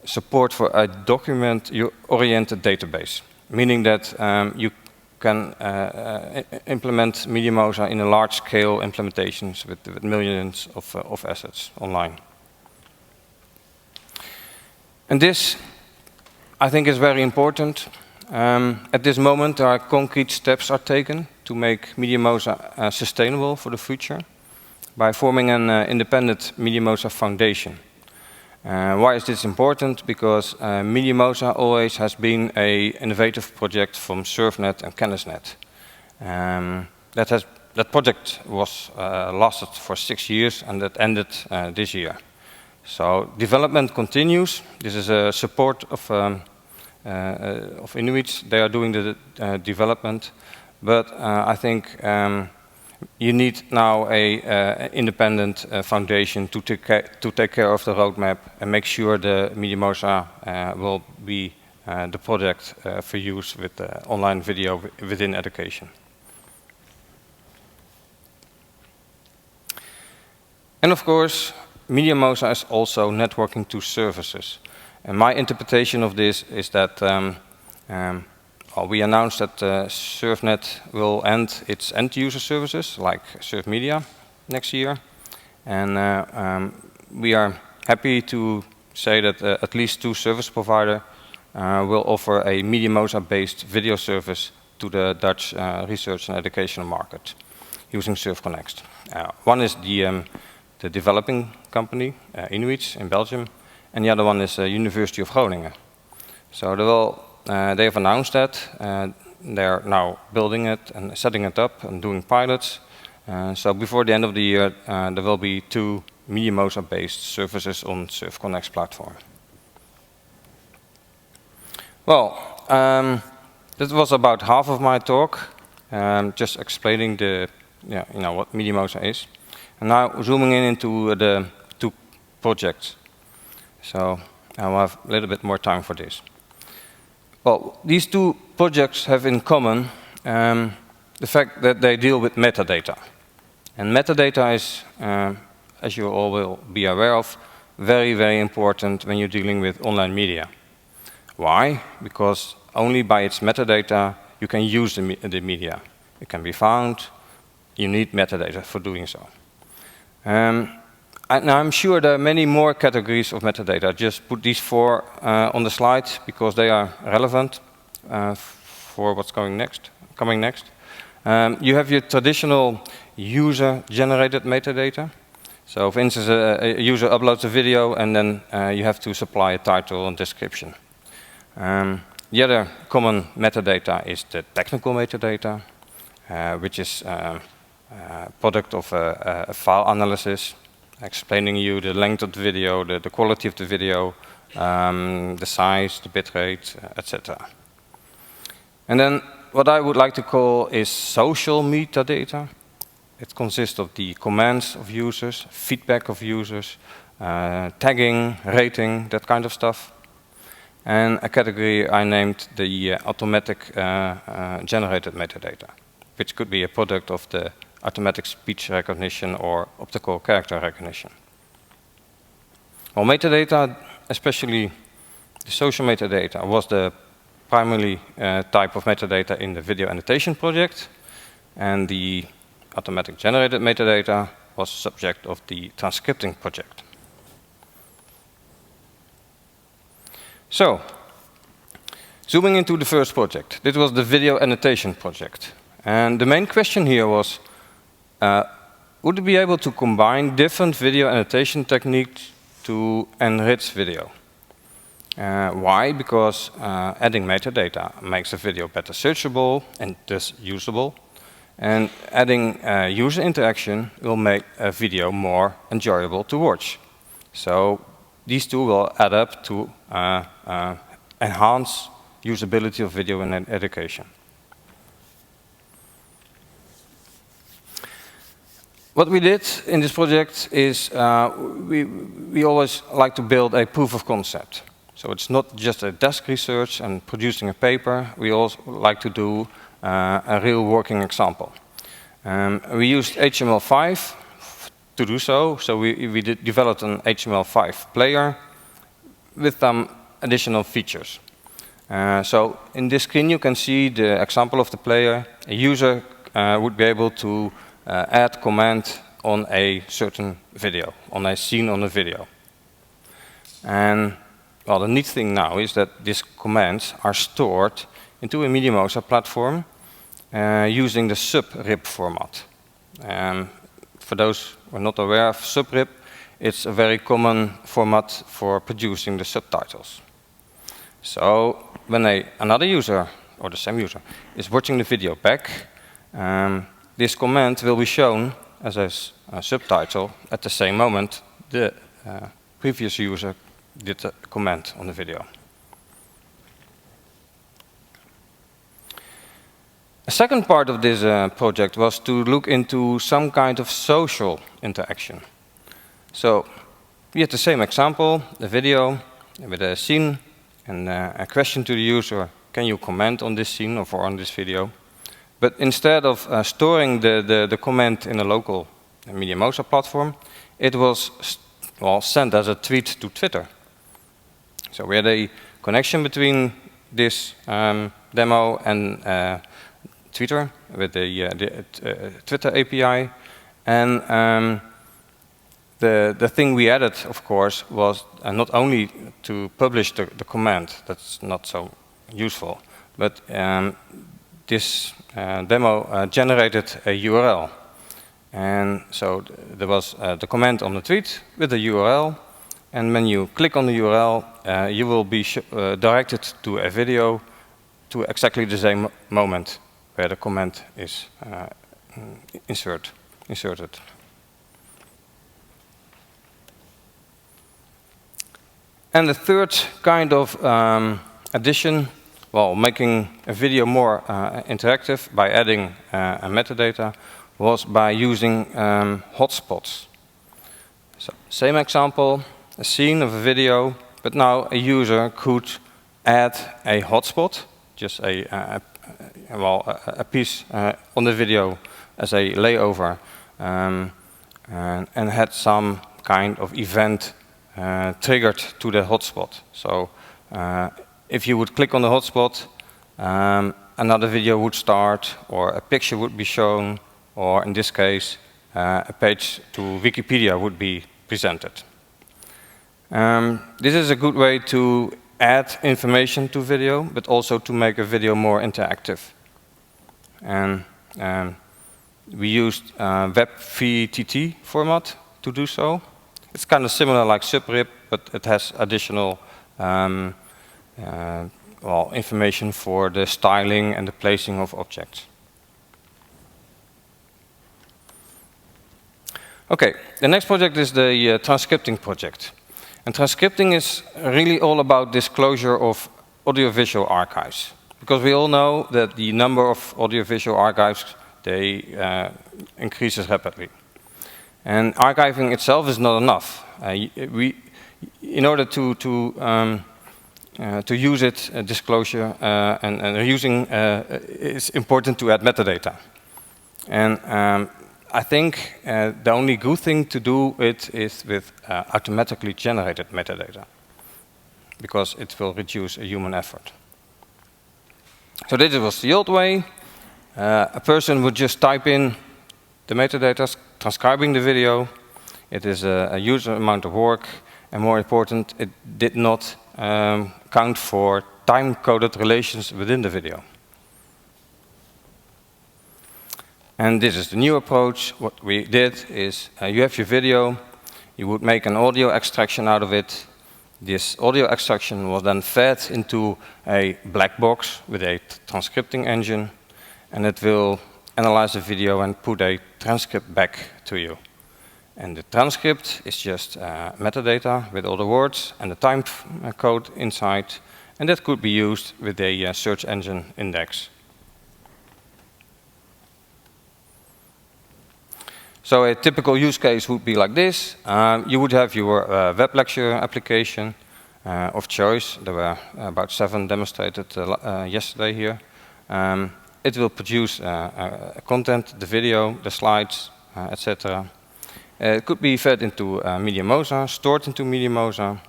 Speaker 6: support for a document-oriented database, meaning that you can implement MediaMosa in a large-scale implementations with millions of assets online. And this, I think, is very important. At this moment, there are concrete steps are taken to make MediaMosa sustainable for the future by forming an independent MediaMosa foundation. Why is this important? Because MediaMosa always has been an innovative project from SurfNet and CandlesNet. That project was lasted for 6 years and that ended this year. So development continues. This is a support of Inuits. They are doing the development, but I think you need now a independent foundation to take care of the roadmap and make sure the MediaMosa will be the project for use with online video within education. And of course, MediaMosa is also networking to services. And my interpretation of this is that we announced that SurfNet will end its end-user services, like SurfMedia, next year. And we are happy to say that at least 2 service providers will offer a MediaMosa-based video service to the Dutch research and educational market using SurfConnect. One is the developing company, Inuits in Belgium, and the other one is University of Groningen. So they have announced that. They're now building it and setting it up and doing pilots. So before the end of the year, there will be 2 MediaMosa-based services on SurfConnect's platform. Well, that was about half of my talk, just explaining what MediaMosa is. And now zooming in into the 2 projects. So I'll have a little bit more time for this. Well, these 2 projects have in common the fact that they deal with metadata. And metadata is, as you all will be aware of, very, very important when you're dealing with online media. Why? Because only by its metadata you can use the media. It can be found. You need metadata for doing so. Now I'm sure there are many more categories of metadata. Just put these 4 on the slide because they are relevant for what's coming next. You have your traditional user-generated metadata. So, for instance, a user uploads a video and then you have to supply a title and description. The other common metadata is the technical metadata, which is a product of a file analysis, explaining you the length of the video, the quality of the video, the size, the bitrate, etc. And then what I would like to call is social metadata. It consists of the comments of users, feedback of users, tagging, rating, that kind of stuff. And a category I named the automatic generated metadata, which could be a product of the automatic speech recognition or optical character recognition. Well, metadata, especially the social metadata, was the primary type of metadata in the video annotation project, and the automatic generated metadata was subject of the transcripting project. So, zooming into the first project, this was the video annotation project. And the main question here was, would we be able to combine different video annotation techniques to enrich video? Why? Because adding metadata makes a video better searchable and thus usable. And adding user interaction will make a video more enjoyable to watch. So these 2 will add up to enhance usability of video in education. What we did in this project is we always like to build a proof of concept. So it's not just a desk research and producing a paper. We also like to do a real working example. We used HTML5 to do so. So we developed an HTML5 player with some additional features. So in this screen you can see the example of the player. A user would be able to add comment on a certain video, on a scene on a video. And well, the neat thing now is that these comments are stored into a MediaMosa platform using the subrip format. For those who are not aware of subrip, it's a very common format for producing the subtitles. So when another user, or the same user, is watching the video back, this comment will be shown as a subtitle at the same moment the previous user did a comment on the video. A second part of this project was to look into some kind of social interaction. So we had the same example, the video with a scene and a question to the user, can you comment on this scene or on this video? But instead of storing the comment in a local MediaMosa platform, it was sent as a tweet to Twitter. So we had a connection between this demo and Twitter with the Twitter API, and the thing we added, of course, was not only to publish the comment, that's not so useful, but this demo generated a URL. And so there was the comment on the tweet with the URL, and when you click on the URL, you will be directed to a video to exactly the same moment where the comment is inserted. And the third kind of addition, well, making a video more interactive by adding a metadata, was by using hotspots. So, same example, a scene of a video, but now a user could add a hotspot, just a piece on the video as a layover, and had some kind of event triggered to the hotspot. So if you would click on the hotspot, another video would start, or a picture would be shown, or in this case, a page to Wikipedia would be presented. This is a good way to add information to video, but also to make a video more interactive. And we used WebVTT format to do so. It's kind of similar like subrip, but it has additional information for the styling and the placing of objects. Okay, the next project is the transcripting project. And transcripting is really all about disclosure of audiovisual archives. Because we all know that the number of audiovisual archives, they increases rapidly. And archiving itself is not enough. In order to use it, disclosure and using, it's important to add metadata. And I think the only good thing to do it is with automatically generated metadata, because it will reduce a human effort. So this was the old way. A person would just type in the metadata, transcribing the video. It is a user amount of work, and more important, it did not count for time-coded relations within the video. And this is the new approach. What we did is, you have your video, you would make an audio extraction out of it. This audio extraction was then fed into a black box with a transcripting engine, and it will analyze the video and put a transcript back to you. And the transcript is just metadata with all the words and the time code inside, and that could be used with a search engine index. So a typical use case would be like this. You would have your web lecture application of choice. There were about 7 demonstrated yesterday here. It will produce content, the video, the slides, etc. It could be fed into MediaMosa, stored into MediaMosa.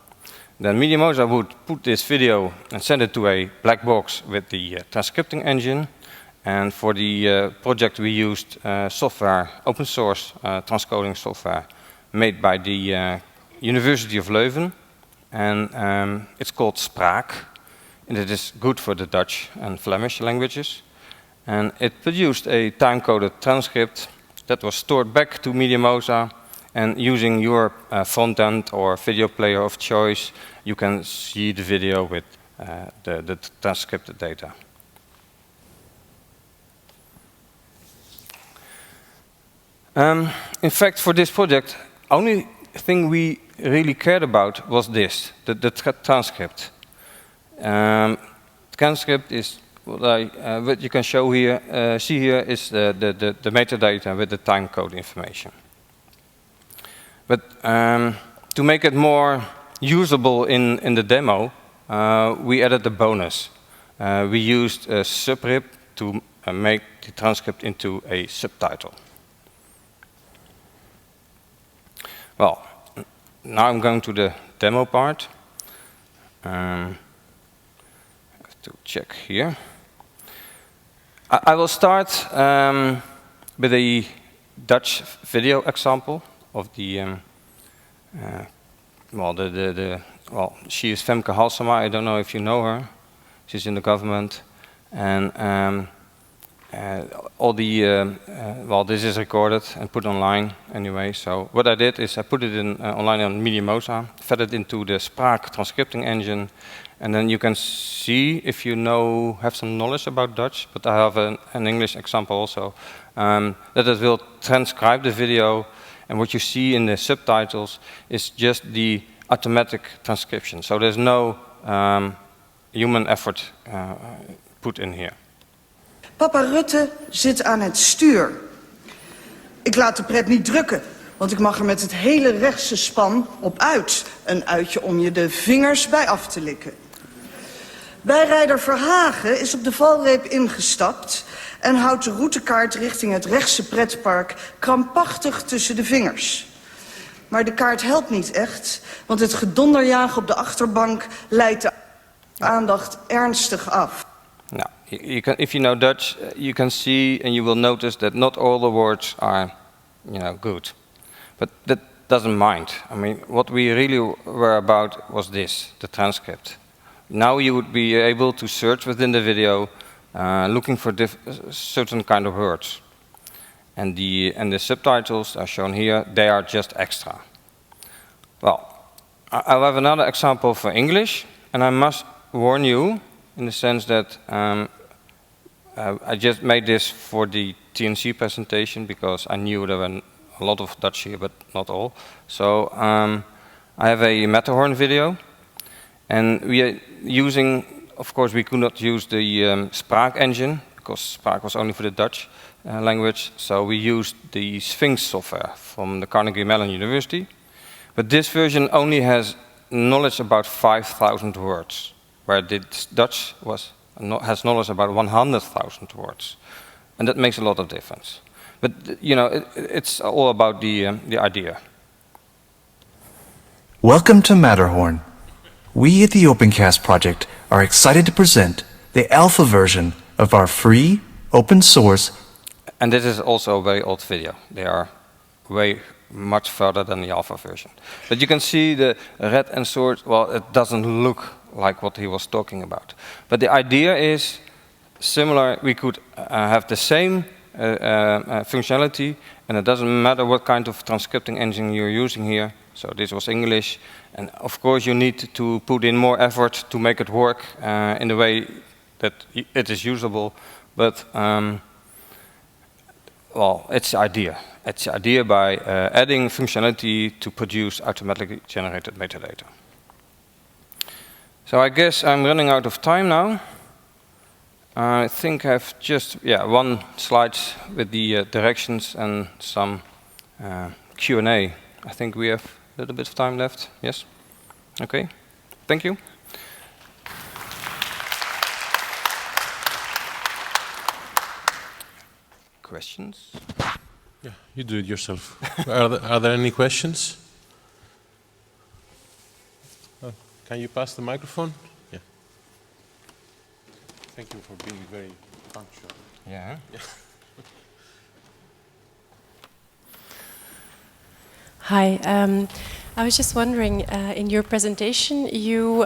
Speaker 6: Then MediaMosa would put this video and send it to a black box with the transcripting engine. And for the project we used software, open source transcoding software made by the University of Leuven. And it's called Spraak. And it is good for the Dutch and Flemish languages. And it produced a time-coded transcript that was stored back to MediaMosa. And using your front-end or video player of choice, you can see the video with the transcripted data. In fact, for this project, only thing we really cared about was this, the transcript. Transcript is what you can show here, see here is the metadata with the time code information. But to make it more usable in the demo, we added a bonus. We used a subrip to make the transcript into a subtitle. Well, now I'm going to the demo part. I have to check here. I will start with a Dutch video example of the well, she is Femke Halsema. I don't know if you know her. She's in the government, and all the well, this is recorded and put online anyway. So what I did is I put it in online on Mediomosa, fed it into the Spraak transcripting engine, and then you can see if you have some knowledge about Dutch. But I have an English example also that it will transcribe the video, and what you see in the subtitles is just the automatic transcription. So there's no human effort put in here.
Speaker 7: Papa Rutte zit aan het stuur. Ik laat de pret niet drukken, want ik mag er met het hele rechtse span op uit. Een uitje om je de vingers bij af te likken. Bijrijder Verhagen is op de valreep ingestapt en houdt de routekaart richting het rechtse pretpark krampachtig tussen de vingers. Maar de kaart helpt niet echt, want het gedonderjagen op de achterbank leidt de aandacht ernstig af.
Speaker 6: Now, if you know Dutch, you can see and you will notice that not all the words are, good. But that doesn't mind. I mean, what we really were about was this, the transcript. Now you would be able to search within the video, looking for certain kind of words. And the subtitles are shown here, they are just extra. Well, I'll have another example for English, and I must warn you in the sense that I just made this for the TNC presentation because I knew there were a lot of Dutch here, but not all. So I have a Matterhorn video, and we are using, of course, we could not use the Spraak engine because Spraak was only for the Dutch language. So we used the Sphinx software from the Carnegie Mellon University. But this version only has knowledge about 5,000 words, where the Dutch has knowledge about 100,000 words. And that makes a lot of difference. But, it's all about the idea.
Speaker 8: Welcome to Matterhorn. We at the OpenCast project are excited to present the alpha version of our free, open source.
Speaker 6: And this is also a very old video. They are way much further than the alpha version. But you can see the red and sword, well, it doesn't look like what he was talking about. But the idea is similar. We could have the same functionality, and it doesn't matter what kind of transcripting engine you're using here. So this was English, and of course you need to put in more effort to make it work in the way that it is usable. But well, it's the idea. It's the idea by adding functionality to produce automatically generated metadata. So I guess I'm running out of time now. I think I have just one slide with the directions and some Q&A. I think we have a little bit of time left. Yes? Okay. Thank you. Questions?
Speaker 1: Yeah, you do it yourself. Are there any questions? Can you pass the microphone? Yeah. Thank you for being very punctual.
Speaker 6: Yeah.
Speaker 9: Hi. I was just wondering, in your presentation, you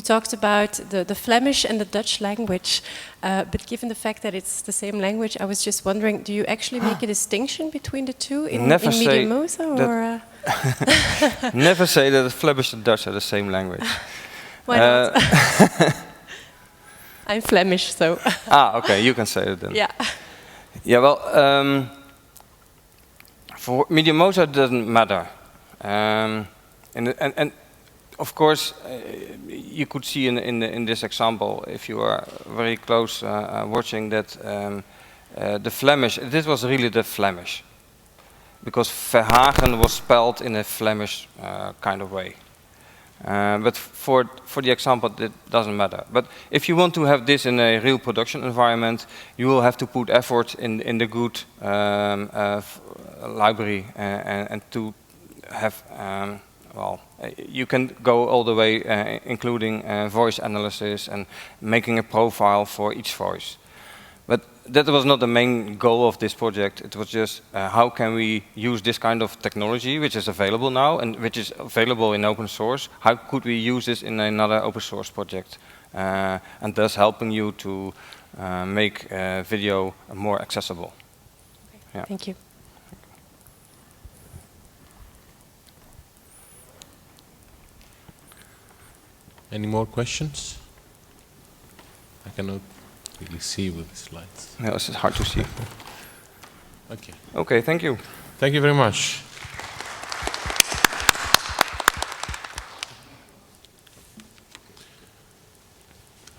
Speaker 9: talked about the Flemish and the Dutch language, but given the fact that it's the same language, I was just wondering, do you actually make a distinction between the two in Mediomosa, or?
Speaker 6: Never say that the Flemish and Dutch are the same language.
Speaker 9: Why not? I'm Flemish, so.
Speaker 6: Okay, you can say it then.
Speaker 9: Yeah.
Speaker 6: Yeah, well, for Mediomosa it doesn't matter. And of course, you could see in this example, if you are very close watching, that the Flemish, this was really the Flemish. Because Verhagen was spelled in a Flemish kind of way. But for the example, it doesn't matter. But if you want to have this in a real production environment, you will have to put effort in the good library and to have, well, you can go all the way, including voice analysis and making a profile for each voice. But that was not the main goal of this project. It was just how can we use this kind of technology, which is available now and which is available in open source. How could we use this in another open source project, and thus helping you to make video more accessible.
Speaker 9: Okay.
Speaker 6: Yeah.
Speaker 9: Thank you.
Speaker 1: Any more questions? I cannot really see with the slides.
Speaker 6: No, it's hard to see.
Speaker 1: Okay.
Speaker 6: Okay, thank you.
Speaker 1: Thank you very much.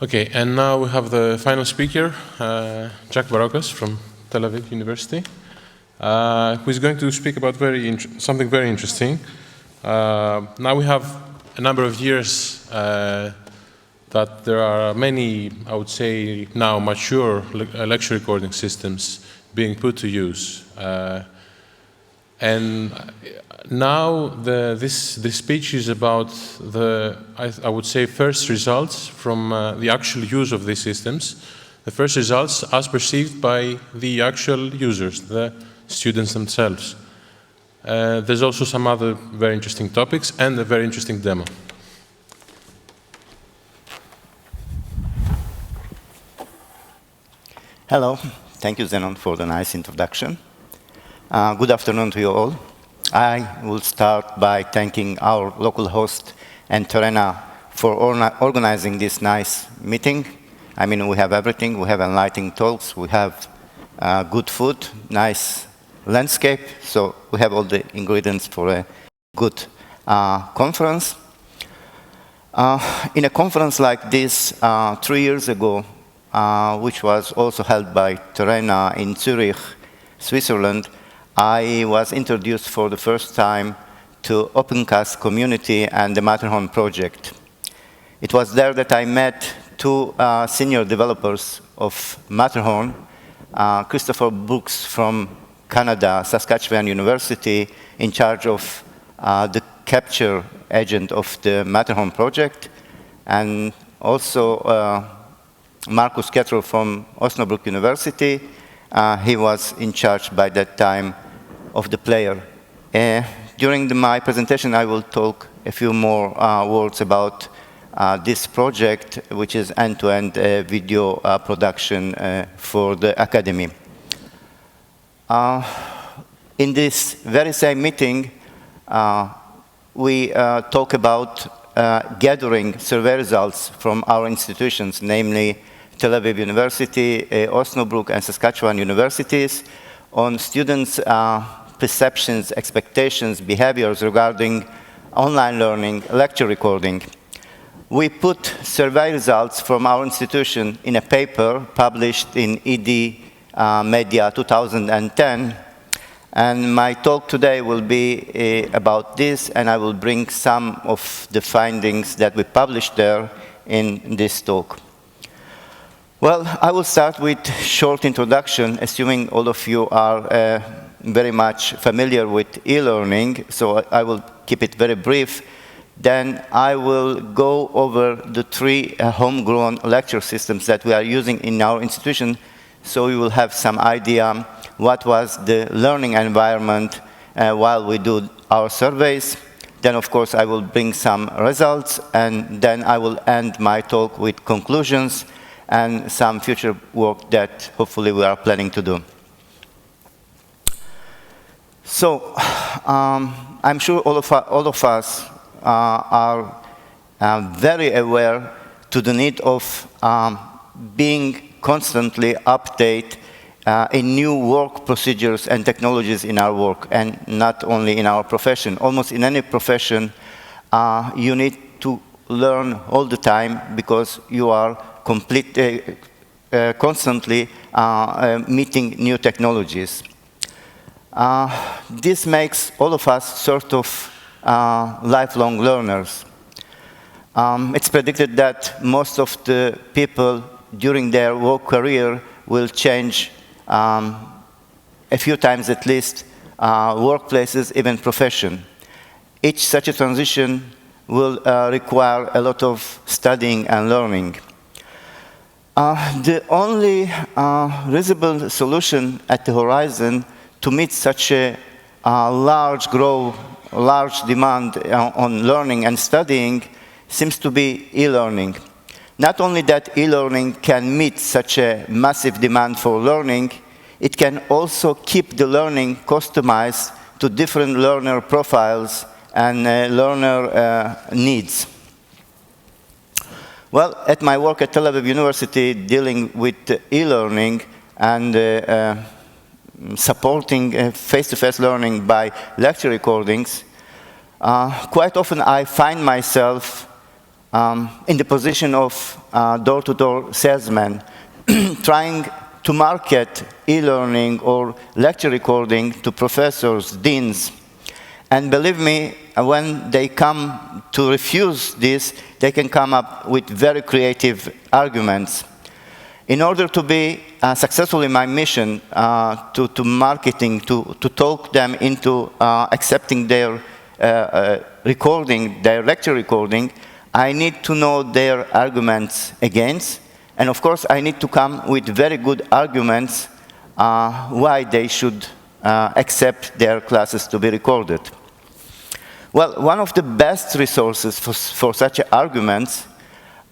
Speaker 1: Okay, and now we have the final speaker, Jack Barocas from Tel Aviv University, who is going to speak about something very interesting. Now we have a number of years that there are many, I would say, now mature lecture recording systems being put to use. And now this speech is about I would say, first results from the actual use of these systems. The first results as perceived by the actual users, the students themselves. There's also some other very interesting topics and a very interesting demo.
Speaker 10: Hello. Thank you, Zenon, for the nice introduction. Good afternoon to you all. I will start by thanking our local host, NRENs, for organizing this nice meeting. I mean, we have everything. We have enlightening talks. We have good food, nice landscape. So we have all the ingredients for a good conference. In a conference like this 3 years ago, which was also held by NRENs in Zurich, Switzerland, I was introduced for the first time to OpenCast community and the Matterhorn project. It was there that I met two senior developers of Matterhorn, Christopher Brooks from Canada, Saskatchewan University, in charge of the capture agent of the Matterhorn project, and also Markus Ketterl from Osnabrück University. He was in charge by that time of the player. During my presentation, I will talk a few more words about this project, which is end-to-end video production for the academy. In this very same meeting, we talk about gathering survey results from our institutions, namely Tel Aviv University, Osnabrück, and Saskatchewan universities, on students' perceptions, expectations, behaviors regarding online learning, lecture recording. We put survey results from our institution in a paper published in ED Media 2010, and my talk today will be about this, and I will bring some of the findings that we published there in this talk. Well, I will start with a short introduction, assuming all of you are very much familiar with e-learning, so I will keep it very brief. Then I will go over the three homegrown lecture systems that we are using in our institution, so you will have some idea what was the learning environment while we do our surveys. Then, of course, I will bring some results, and then I will end my talk with conclusions and some future work that hopefully we are planning to do. So, I'm sure all of us are very aware to the need of being constantly updated in new work procedures and technologies in our work, and not only in our profession. Almost in any profession, you need to learn all the time because you are constantly meeting new technologies. This makes all of us sort of lifelong learners. It's predicted that most of the people during their work career will change a few times at least workplaces, even profession. Each such a transition will require a lot of studying and learning. The only visible solution at the horizon to meet such a large demand on learning and studying seems to be e-learning. Not only that e-learning can meet such a massive demand for learning, it can also keep the learning customized to different learner profiles and learner needs. Well, at my work at Tel Aviv University dealing with e-learning and supporting face-to-face learning by lecture recordings, quite often I find myself in the position of door-to-door salesman trying to market e-learning or lecture recording to professors, deans. And believe me, when they come to refuse this, they can come up with very creative arguments. In order to be successful in my mission to marketing, to talk them into accepting their recording, their lecture recording, I need to know their arguments against. And of course, I need to come with very good arguments why they should accept their classes to be recorded. Well, one of the best resources for such arguments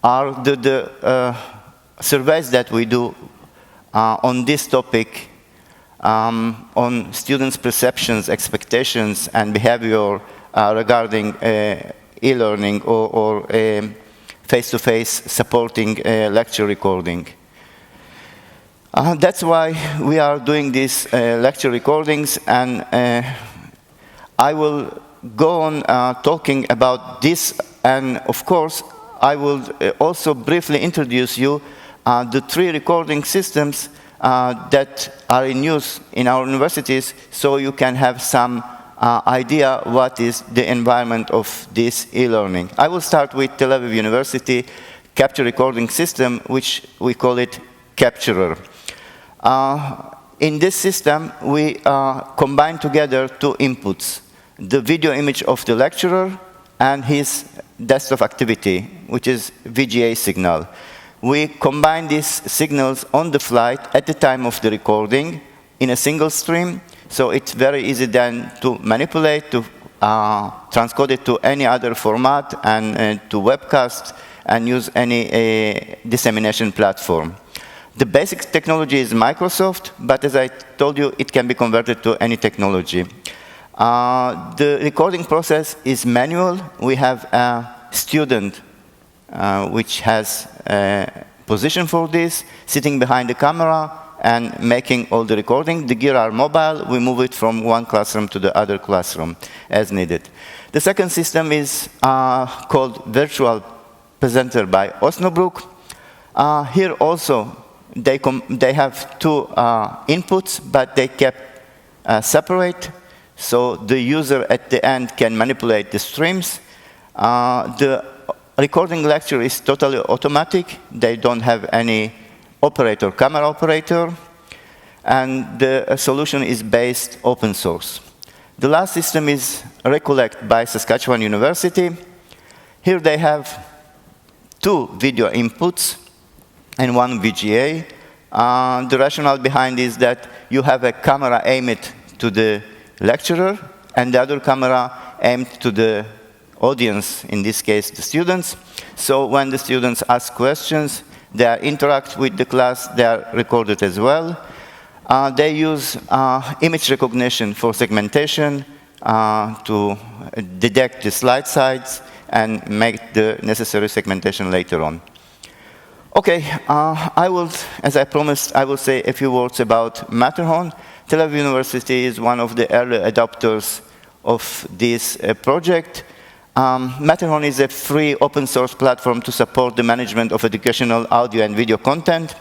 Speaker 10: are the surveys that we do on this topic, on students' perceptions, expectations, and behavior regarding e-learning or face-to-face supporting lecture recording. That's why we are doing these lecture recordings, and I will go on talking about this, and of course I will also briefly introduce you the 3 recording systems that are in use in our universities, so you can have some idea what is the environment of this e-learning. I will start with Tel Aviv University capture recording system, which we call it Capturer. In this system, we combine together 2 inputs: the video image of the lecturer and his desktop activity, which is VGA signal. We combine these signals on the flight at the time of the recording in a single stream, so it's very easy then to manipulate, to transcode it to any other format and to webcast and use any dissemination platform. The basic technology is Microsoft, but as I told you, it can be converted to any technology. The recording process is manual. We have a student which has a position for this, sitting behind the camera and making all the recording. The gear are mobile. We move it from one classroom to the other classroom as needed. The second system is called Virtual Presenter by Osnabrück. Here also, they have 2 inputs, but they kept separate. So the user at the end can manipulate the streams. The recording lecture is totally automatic. They don't have any operator, camera operator. And the solution is based open source. The last system is Recollect by Saskatchewan University. Here they have 2 video inputs and 1 VGA. The rationale behind is that you have a camera aimed to the lecturer, and the other camera aimed to the audience, in this case the students. So when the students ask questions, they interact with the class, they are recorded as well. They use image recognition for segmentation to detect the slide size and make the necessary segmentation later on. Okay, I will, as I promised, I will say a few words about Matterhorn. Tel Aviv University is one of the early adopters of this project. Matterhorn is a free open source platform to support the management of educational audio and video content.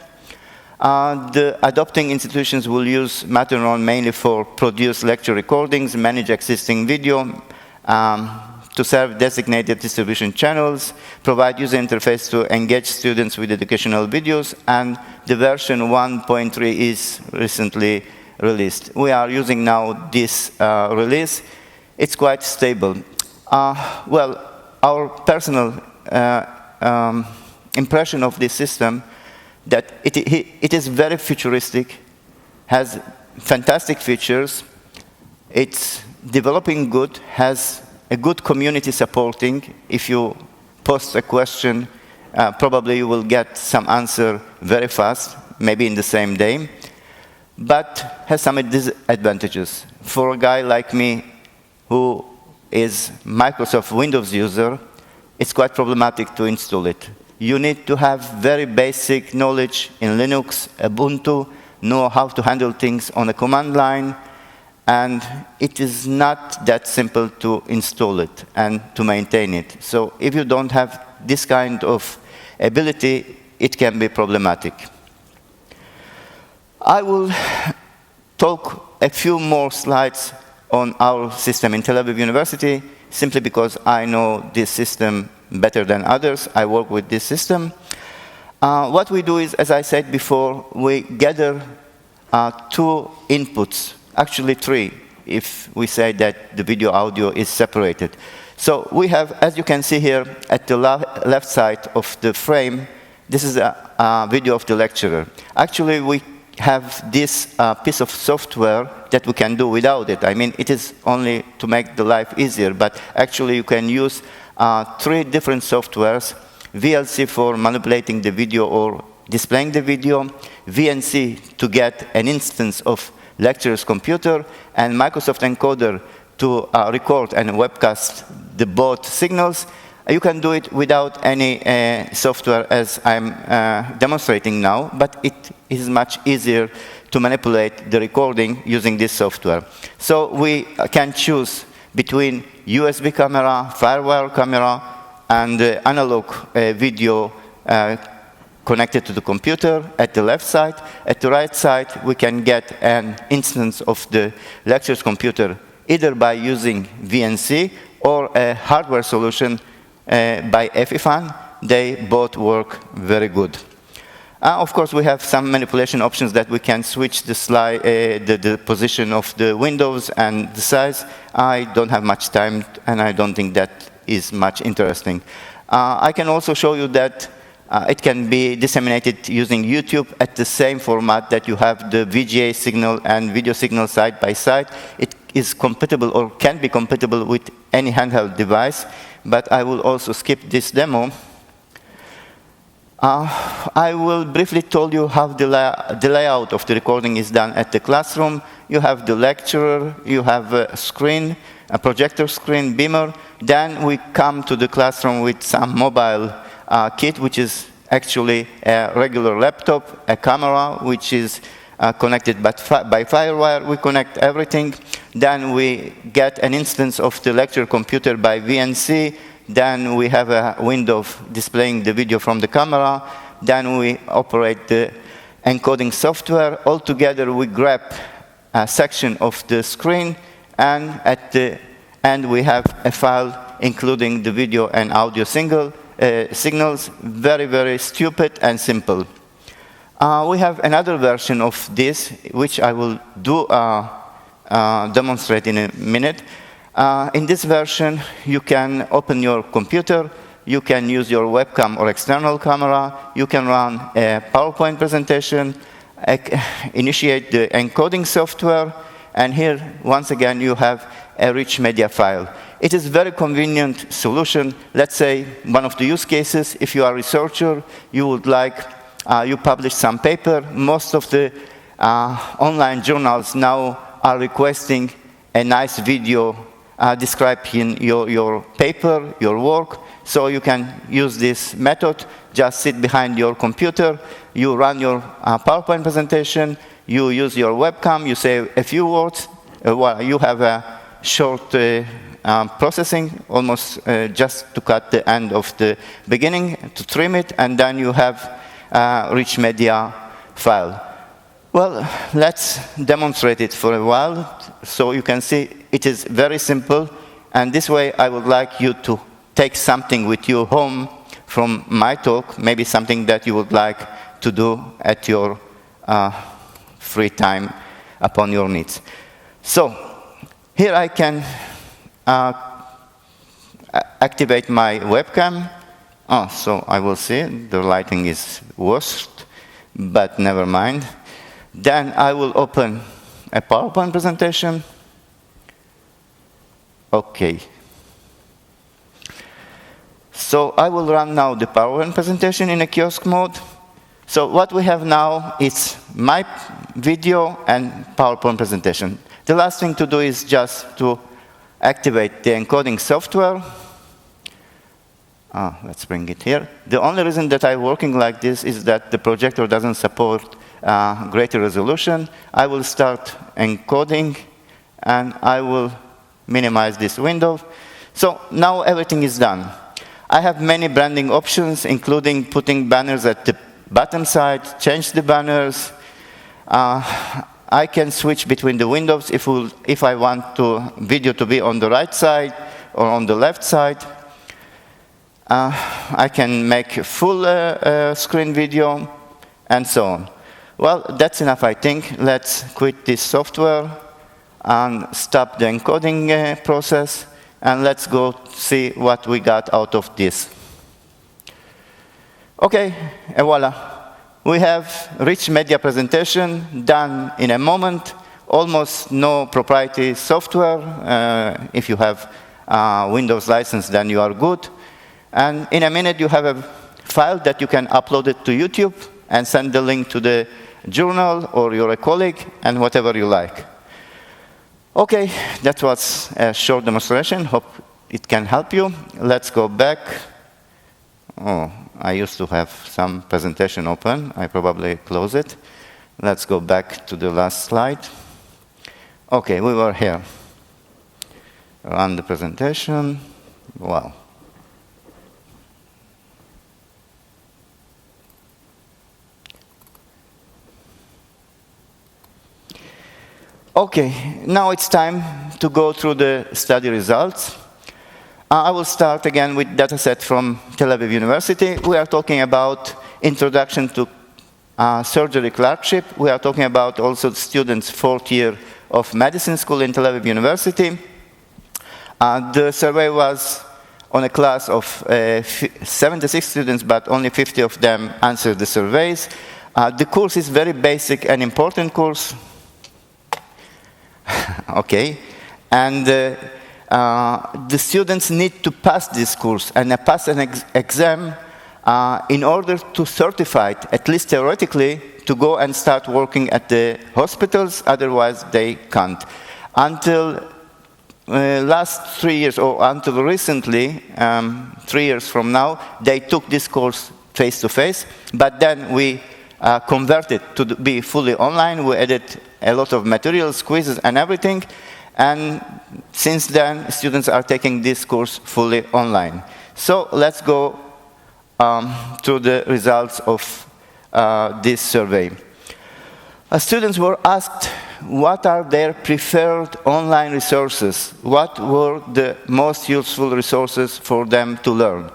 Speaker 10: The adopting institutions will use Matterhorn mainly for produce lecture recordings, manage existing video, to serve designated distribution channels, provide user interface to engage students with educational videos, and the version 1.3 is recently released. We are using now this release. It's quite stable. Well, our personal impression of this system, that it is very futuristic, has fantastic features, it's developing good, has a good community supporting. If you post a question, probably you will get some answer very fast, maybe in the same day, but has some disadvantages. For a guy like me who is Microsoft Windows user, it's quite problematic to install it. You need to have very basic knowledge in Linux, Ubuntu, know how to handle things on a command line, and it is not that simple to install it and to maintain it. So if you don't have this kind of ability, it can be problematic. I will talk a few more slides on our system in Tel Aviv University, simply because I know this system better than others. I work with this system. What we do is, as I said before, we gather 2 inputs, actually 3, if we say that the video audio is separated. So we have, as you can see here, at the left side of the frame, this is a video of the lecturer. Actually, we have this piece of software that we can do without it. I mean, it is only to make the life easier, but actually you can use 3 different softwares: VLC for manipulating the video or displaying the video, VNC to get an instance of lecturer's computer, and Microsoft Encoder to record and webcast the both signals. You can do it without any software, as I'm demonstrating now, but it is much easier to manipulate the recording using this software. So we can choose between USB camera, FireWire camera, and analog video connected to the computer at the left side. At the right side, we can get an instance of the lecturer's computer either by using VNC or a hardware solution by FIFAN. They both work very good. Of course, we have some manipulation options that we can switch the slide, the position of the windows and the size. I don't have much time, and I don't think that is much interesting. I can also show you that it can be disseminated using YouTube at the same format that you have the VGA signal and video signal side by side. It is compatible or can be compatible with any handheld device, but I will also skip this demo. I will briefly tell you how the layout of the recording is done at the classroom. You have the lecturer, you have a screen, a projector screen, beamer. Then we come to the classroom with some mobile kit, which is actually a regular laptop, a camera, which is connected by FireWire. We connect everything. Then we get an instance of the lecture computer by VNC. Then we have a window displaying the video from the camera. Then we operate the encoding software. Altogether, we grab a section of the screen, and at the end, we have a file including the video and audio signals. Very, very stupid and simple. We have another version of this, which I will demonstrate in a minute. In this version, you can open your computer, you can use your webcam or external camera, you can run a PowerPoint presentation, initiate the encoding software, and here, once again, you have a rich media file. It is a very convenient solution. Let's say one of the use cases, if you are a researcher, you would like, you publish some paper. Most of the online journals now are requesting a nice video describing your paper, your work. So you can use this method. Just sit behind your computer, you run your PowerPoint presentation, you use your webcam, you say a few words, while you have a short processing, almost just to cut the end of the beginning, to trim it, and then you have a rich media file. Well, let's demonstrate it for a while, so you can see it is very simple, and this way I would like you to take something with you home from my talk, maybe something that you would like to do at your free time upon your needs. So, here I can activate my webcam. So I will see the lighting is worst. but never mind. Then I will open a PowerPoint presentation. Okay. So I will run now the PowerPoint presentation in a kiosk mode. So what we have now is my video and PowerPoint presentation. The last thing to do is just to activate the encoding software. Let's bring it here. The only reason that I'm working like this is that the projector doesn't support greater resolution. I will start encoding, and I will minimize this window. So now everything is done. I have many branding options, including putting banners at the bottom side, change the banners. I can switch between the windows if I want video to be on the right side or on the left side. I can make a full screen video, and so on. Well, that's enough, I think. Let's quit this software and stop the encoding process, and let's go see what we got out of this. Okay, et voila. We have rich media presentation done in a moment, almost no proprietary software. If you have Windows license, then you are good. And in a minute, you have a file that you can upload it to YouTube and send the link to the journal or your colleague and whatever you like. Okay, that was a short demonstration. Hope it can help you. Let's go back. Oh, I used to have some presentation open. I probably close it. Let's go back to the last slide. Okay, we were here. Run the presentation. Wow. Okay, now it's time to go through the study results. I will start again with dataset from Tel Aviv University. We are talking about introduction to surgery clerkship. We are talking about also the students' fourth year of medicine school in Tel Aviv University. The survey was on a class of 76 students, but only 50 of them answered the surveys. The course is very basic and important course. Okay, and the students need to pass this course and pass an exam in order to certify, at least theoretically, to go and start working at the hospitals. Otherwise, they can't. Until last 3 years, or until recently, 3 years from now, they took this course face-to-face, but then we converted to be fully online. We added a lot of materials, quizzes, and everything. And since then, students are taking this course fully online. So let's go to the results of this survey. Students were asked what are their preferred online resources. What were the most useful resources for them to learn?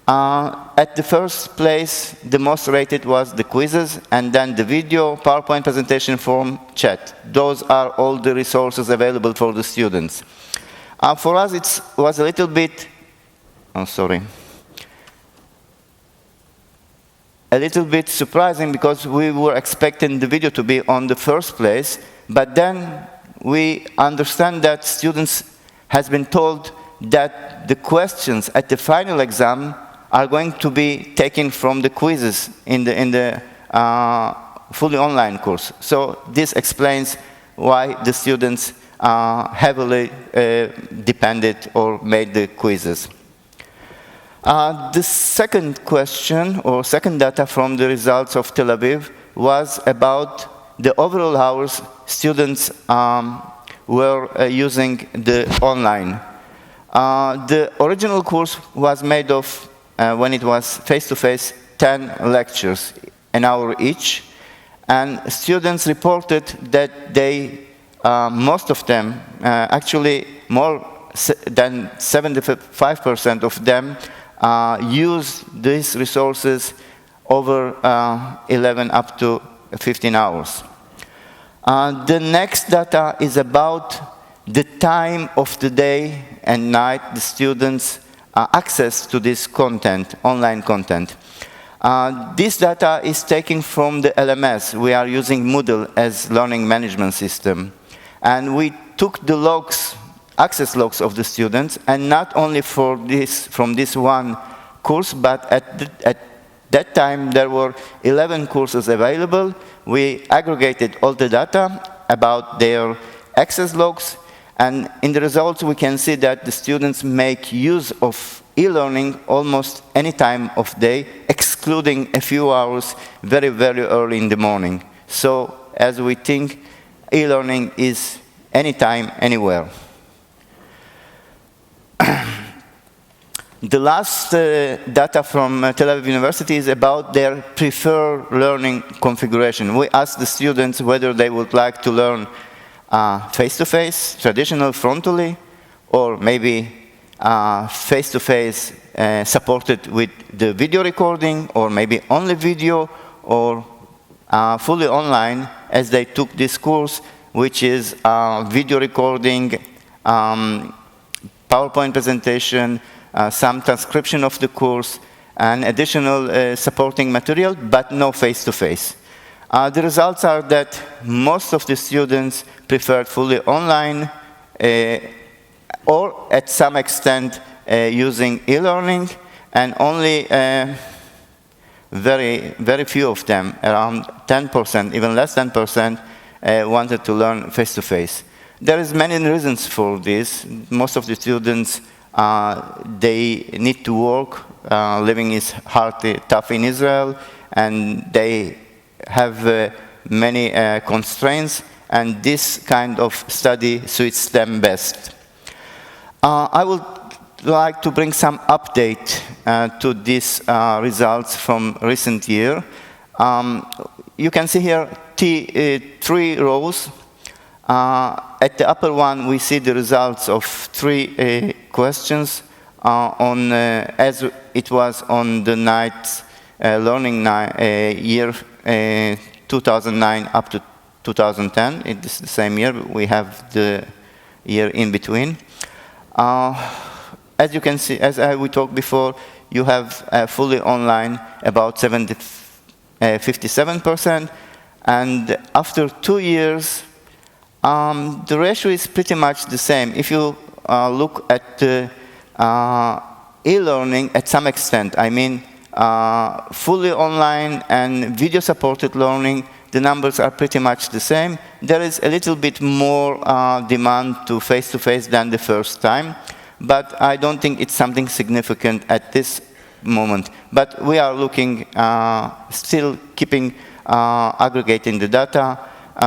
Speaker 10: At the first place, the most rated was the quizzes, and then the video, PowerPoint presentation, form, chat. Those are all the resources available for the students. For us, it was a little bit, a little bit surprising because we were expecting the video to be on the first place, but then we understand that students has been told that the questions at the final exam are going to be taken from the quizzes in the fully online course. So this explains why the students heavily depended or made the quizzes. The second question, or second data from the results of Tel Aviv, was about the overall hours students were using the online. The original course was made of, when it was face-to-face, 10 lectures, an hour each. And students reported that they, most of them, actually more than 75% of them, use these resources over 11 up to 15 hours. The next data is about the time of the day and night the students access to this content, online content. This data is taken from the LMS. We are using Moodle as learning management system. And we took the logs, access logs of the students, and not only from this one course, but at that time there were 11 courses available. We aggregated all the data about their access logs, and in the results we can see that the students make use of e-learning almost any time of day, excluding a few hours very, very early in the morning. So as we think, e-learning is anytime, anywhere. The last data from Tel Aviv University is about their preferred learning configuration. We asked the students whether they would like to learn face-to-face, traditional frontally, or maybe face-to-face supported with the video recording, or maybe only video, or fully online, as they took this course, which is video recording, PowerPoint presentation, some transcription of the course, and additional supporting material, but no face-to-face. The results are that most of the students preferred fully online, or at some extent using e-learning, and only very, very few of them, around 10%, even less than 10%, wanted to learn face-to-face. There is many reasons for this. Most of the students, they need to work. Living is hard, tough in Israel, and they have many constraints, and this kind of study suits them best. I would like to bring some update to these results from recent year. You can see here three rows. At the upper one, we see the results of three questions as it was on the night learning year 2009 up to 2010. It is the same year. We have the year in between. As you can see, as we talked before, you have fully online about 57%, and after 2 years, the ratio is pretty much the same. If you look at e-learning at some extent, I mean fully online and video-supported learning, the numbers are pretty much the same. There is a little bit more demand to face-to-face than the first time, but I don't think it's something significant at this moment. But we are looking, still keeping aggregating the data,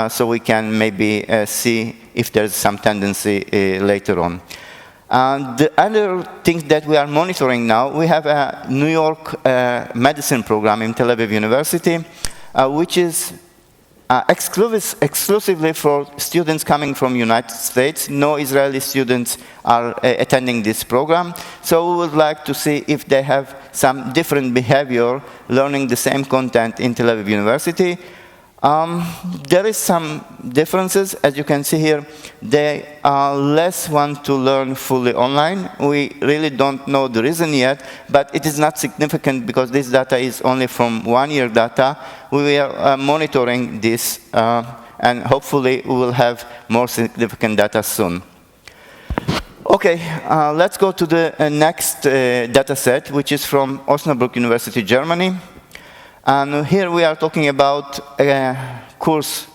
Speaker 10: so we can maybe see if there's some tendency later on. The other thing that we are monitoring now, we have a New York medicine program in Tel Aviv University, which is exclusively for students coming from United States. No Israeli students are attending this program. So we would like to see if they have some different behavior learning the same content in Tel Aviv University. There is some differences. As you can see here, they less want to learn fully online. We really don't know the reason yet, but it is not significant because this data is only from 1 year data. We are monitoring this, and hopefully we will have more significant data soon. Okay, let's go to the next data set, which is from Osnabrück University, Germany. And here we are talking about a course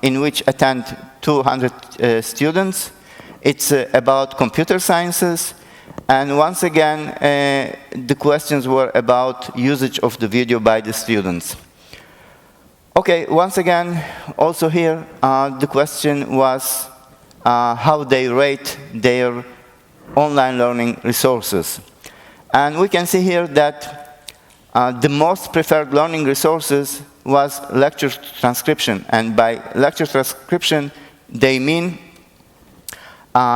Speaker 10: in which attend 200 students. It's about computer sciences. And once again, the questions were about usage of the video by the students. Okay, once again, also here, the question was how they rate their online learning resources. And we can see here that the most preferred learning resources was lecture transcription. And by lecture transcription, they mean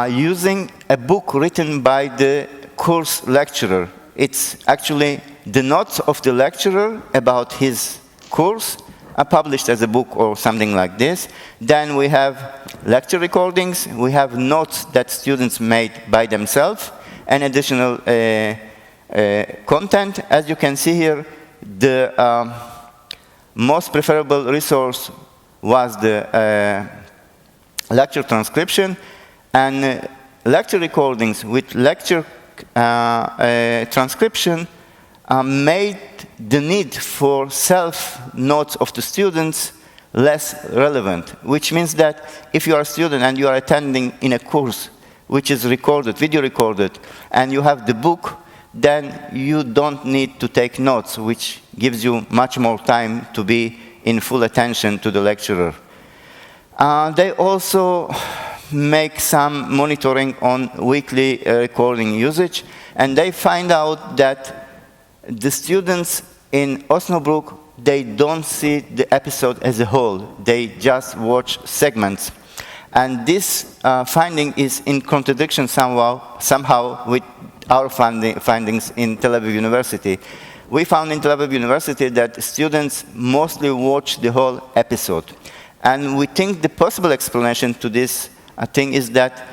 Speaker 10: using a book written by the course lecturer. It's actually the notes of the lecturer about his course published as a book or something like this. Then we have lecture recordings. We have notes that students made by themselves and additional content. As you can see here, the most preferable resource was the lecture transcription, and lecture recordings with lecture transcription made the need for self-notes of the students less relevant, which means that if you are a student and you are attending in a course which is recorded, video recorded, and you have the book, then you don't need to take notes, which gives you much more time to be in full attention to the lecturer. They also make some monitoring on weekly recording usage, and they find out that the students in Osnabrück, they don't see the episode as a whole. They just watch segments. And this finding is in contradiction somehow with our findings in Tel Aviv University. We found in Tel Aviv University that students mostly watch the whole episode. And we think the possible explanation to this thing is that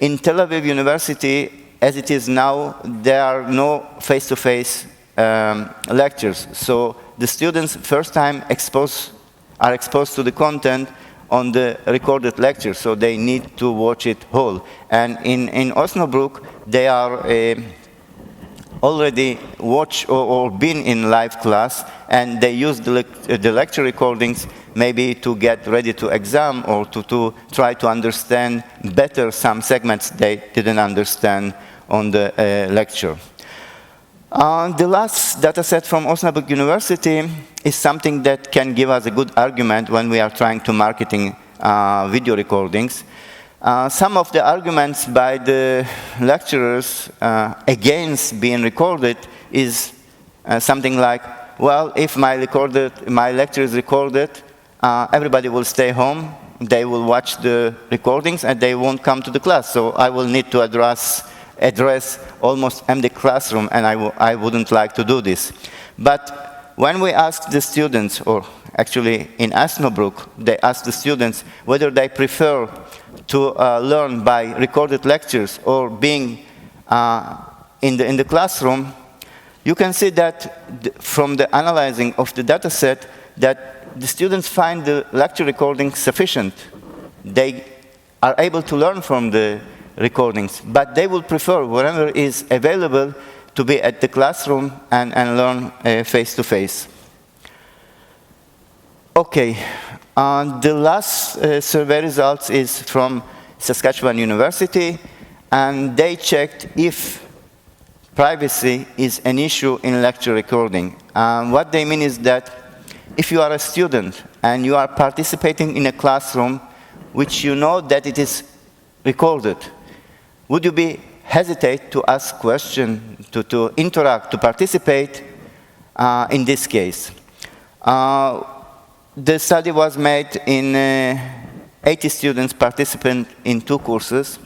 Speaker 10: in Tel Aviv University, as it is now, there are no face-to-face lectures. So the students first time are exposed to the content on the recorded lecture, so they need to watch it whole. And in Osnabrück, they are already watch or been in live class, and they use the lecture recordings maybe to get ready to exam or to try to understand better some segments they didn't understand on the lecture. The last data set from Osnabrück University is something that can give us a good argument when we are trying to marketing video recordings. Some of the arguments by the lecturers against being recorded is something like, well, if my lecture is recorded, everybody will stay home, they will watch the recordings, and they won't come to the class. So I will need to address almost empty classroom, and I wouldn't like to do this. But when we asked the students, or actually in Osnabrück, they asked the students whether they prefer to learn by recorded lectures or being in the classroom, you can see that from the analyzing of the data set that the students find the lecture recording sufficient. They are able to learn from the recordings, but they will prefer wherever is available to be at the classroom and learn face-to-face. Okay, the last survey results is from Saskatchewan University, and they checked if privacy is an issue in lecture recording. What they mean is that if you are a student and you are participating in a classroom which you know that it is recorded, would you be hesitate to ask questions, to interact, to participate in this case? The study was made in 80 students participant in 2 courses.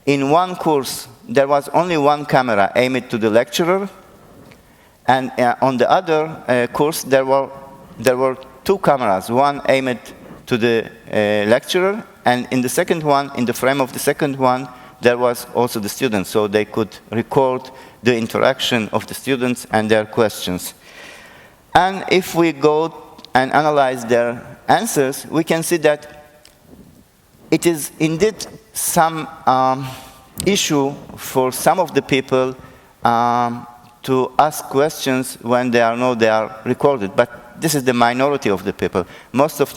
Speaker 10: In one course, there was only one camera aimed to the lecturer, and on the other course, there were 2 cameras, one aimed to the lecturer, and in the second one, in the frame of the second one, there was also the students, so they could record the interaction of the students and their questions. And if we go and analyze their answers, we can see that it is indeed some issue for some of the people to ask questions when they are recorded. But this is the minority of the people.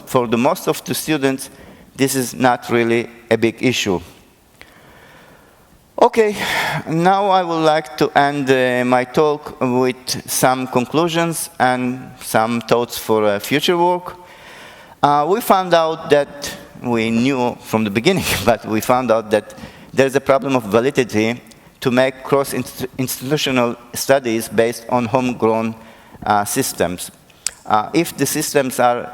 Speaker 10: For the most of the students, this is not really a big issue. Okay, now I would like to end my talk with some conclusions and some thoughts for future work. We found out that, we knew from the beginning, but we found out that there's a problem of validity to make cross-institutional studies based on homegrown systems. If the systems are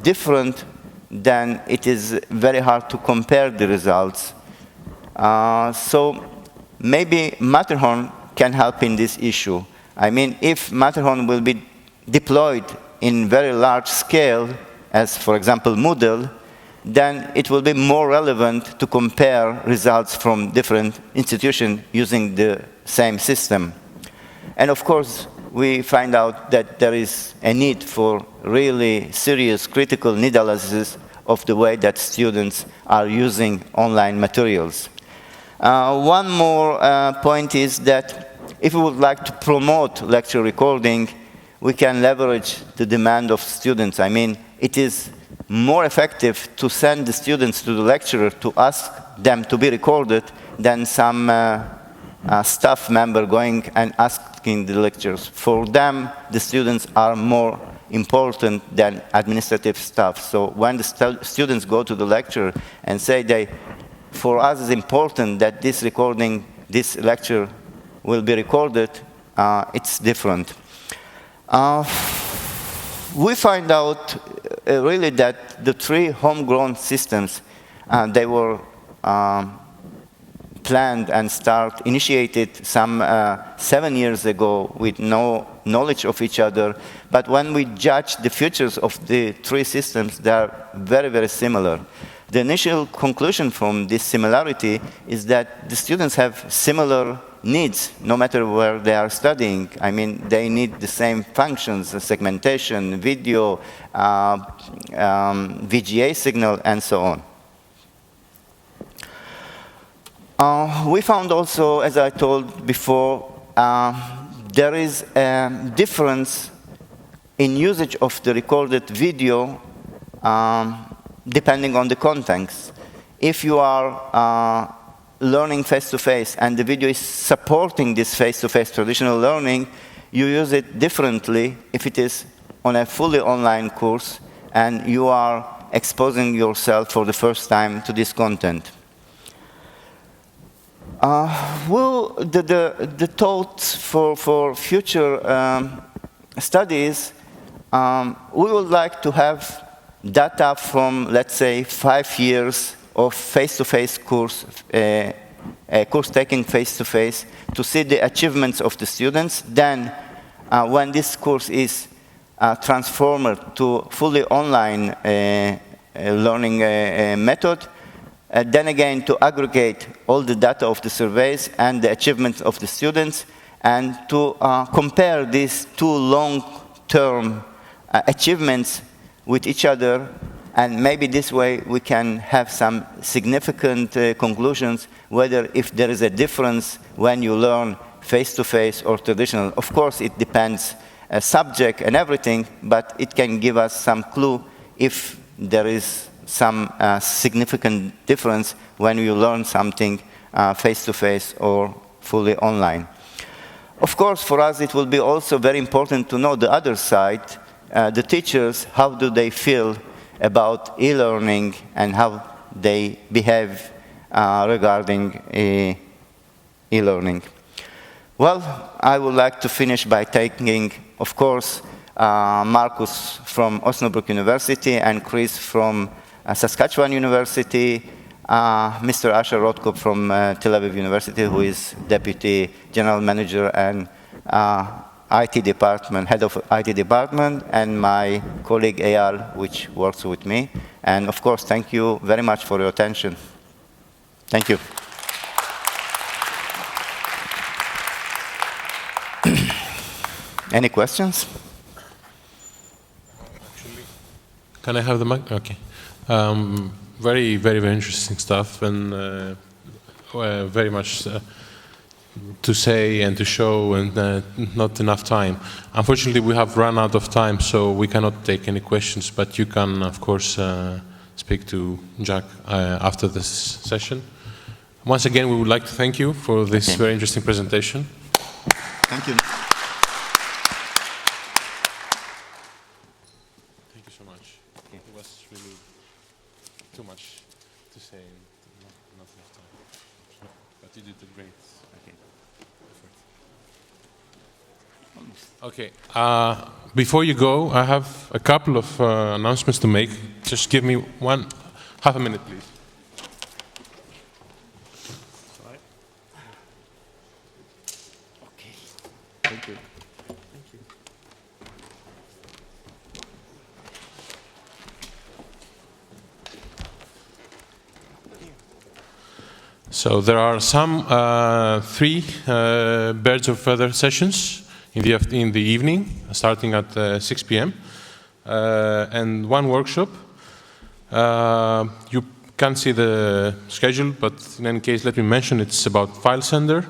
Speaker 10: different, then it is very hard to compare the results. So maybe Matterhorn can help in this issue. I mean, if Matterhorn will be deployed in very large scale, as for example Moodle, then it will be more relevant to compare results from different institutions using the same system. And of course, we find out that there is a need for really serious critical need analysis of the way that students are using online materials. One more point is that if we would like to promote lecture recording, we can leverage the demand of students. I mean, it is more effective to send the students to the lecturer to ask them to be recorded than some staff member going and asking the lecturers. For them, the students are more important than administrative staff. So when the students go to the lecturer and say for us it's important that this recording, this lecture will be recorded, it's different. We find out really that the 3 homegrown systems, they were planned and initiated some 7 years ago with no knowledge of each other. But when we judge the features of the 3 systems, they are very, very similar. The initial conclusion from this similarity is that the students have similar needs, no matter where they are studying. I mean, they need the same functions, segmentation, video, VGA signal, and so on. We found also, as I told before, there is a difference in usage of the recorded video depending on the context. If you are learning face-to-face and the video is supporting this face-to-face traditional learning, you use it differently if it is on a fully online course and you are exposing yourself for the first time to this content. Well, the thoughts for future studies, we would like to have data from, let's say, 5 years of face-to-face course, course taking face-to-face, to see the achievements of the students. Then, when this course is transformed to fully online learning method, then again to aggregate all the data of the surveys and the achievements of the students, and to compare these 2 long-term achievements with each other, and maybe this way we can have some significant conclusions whether if there is a difference when you learn face-to-face or traditional. Of course, it depends subject and everything, but it can give us some clue if there is some significant difference when you learn something face-to-face or fully online. Of course, for us it will be also very important to know the other side, the teachers, how do they feel about e-learning and how they behave regarding e-learning. Well, I would like to finish by thanking, of course, Markus from Osnabrück University and Chris from Saskatchewan University, Mr. Asher Rotkop from Tel Aviv University, who is Deputy General Manager and IT department, head of IT department, and my colleague Eyal, which works with me. And of course, thank you very much for your attention. Thank you. Any questions?
Speaker 1: Can I have the mic? Okay. Very, very, very interesting stuff, and very much to say and to show, and not enough time. Unfortunately, we have run out of time, so we cannot take any questions, but you can, of course, speak to Jack after this session. Once again, we would like to thank you for this very interesting presentation.
Speaker 10: Thank you.
Speaker 1: Thank you so much. It was really too much to say, not enough time. But you did a great effort. Okay. Before you go, I have a couple of announcements to make. Just give me half a minute, please.
Speaker 10: Okay. Thank you.
Speaker 1: So there are some 3 birds of feather sessions. in the evening, starting at 6 p.m. And one workshop. You can't see the schedule, but in any case, let me mention it's about file sender.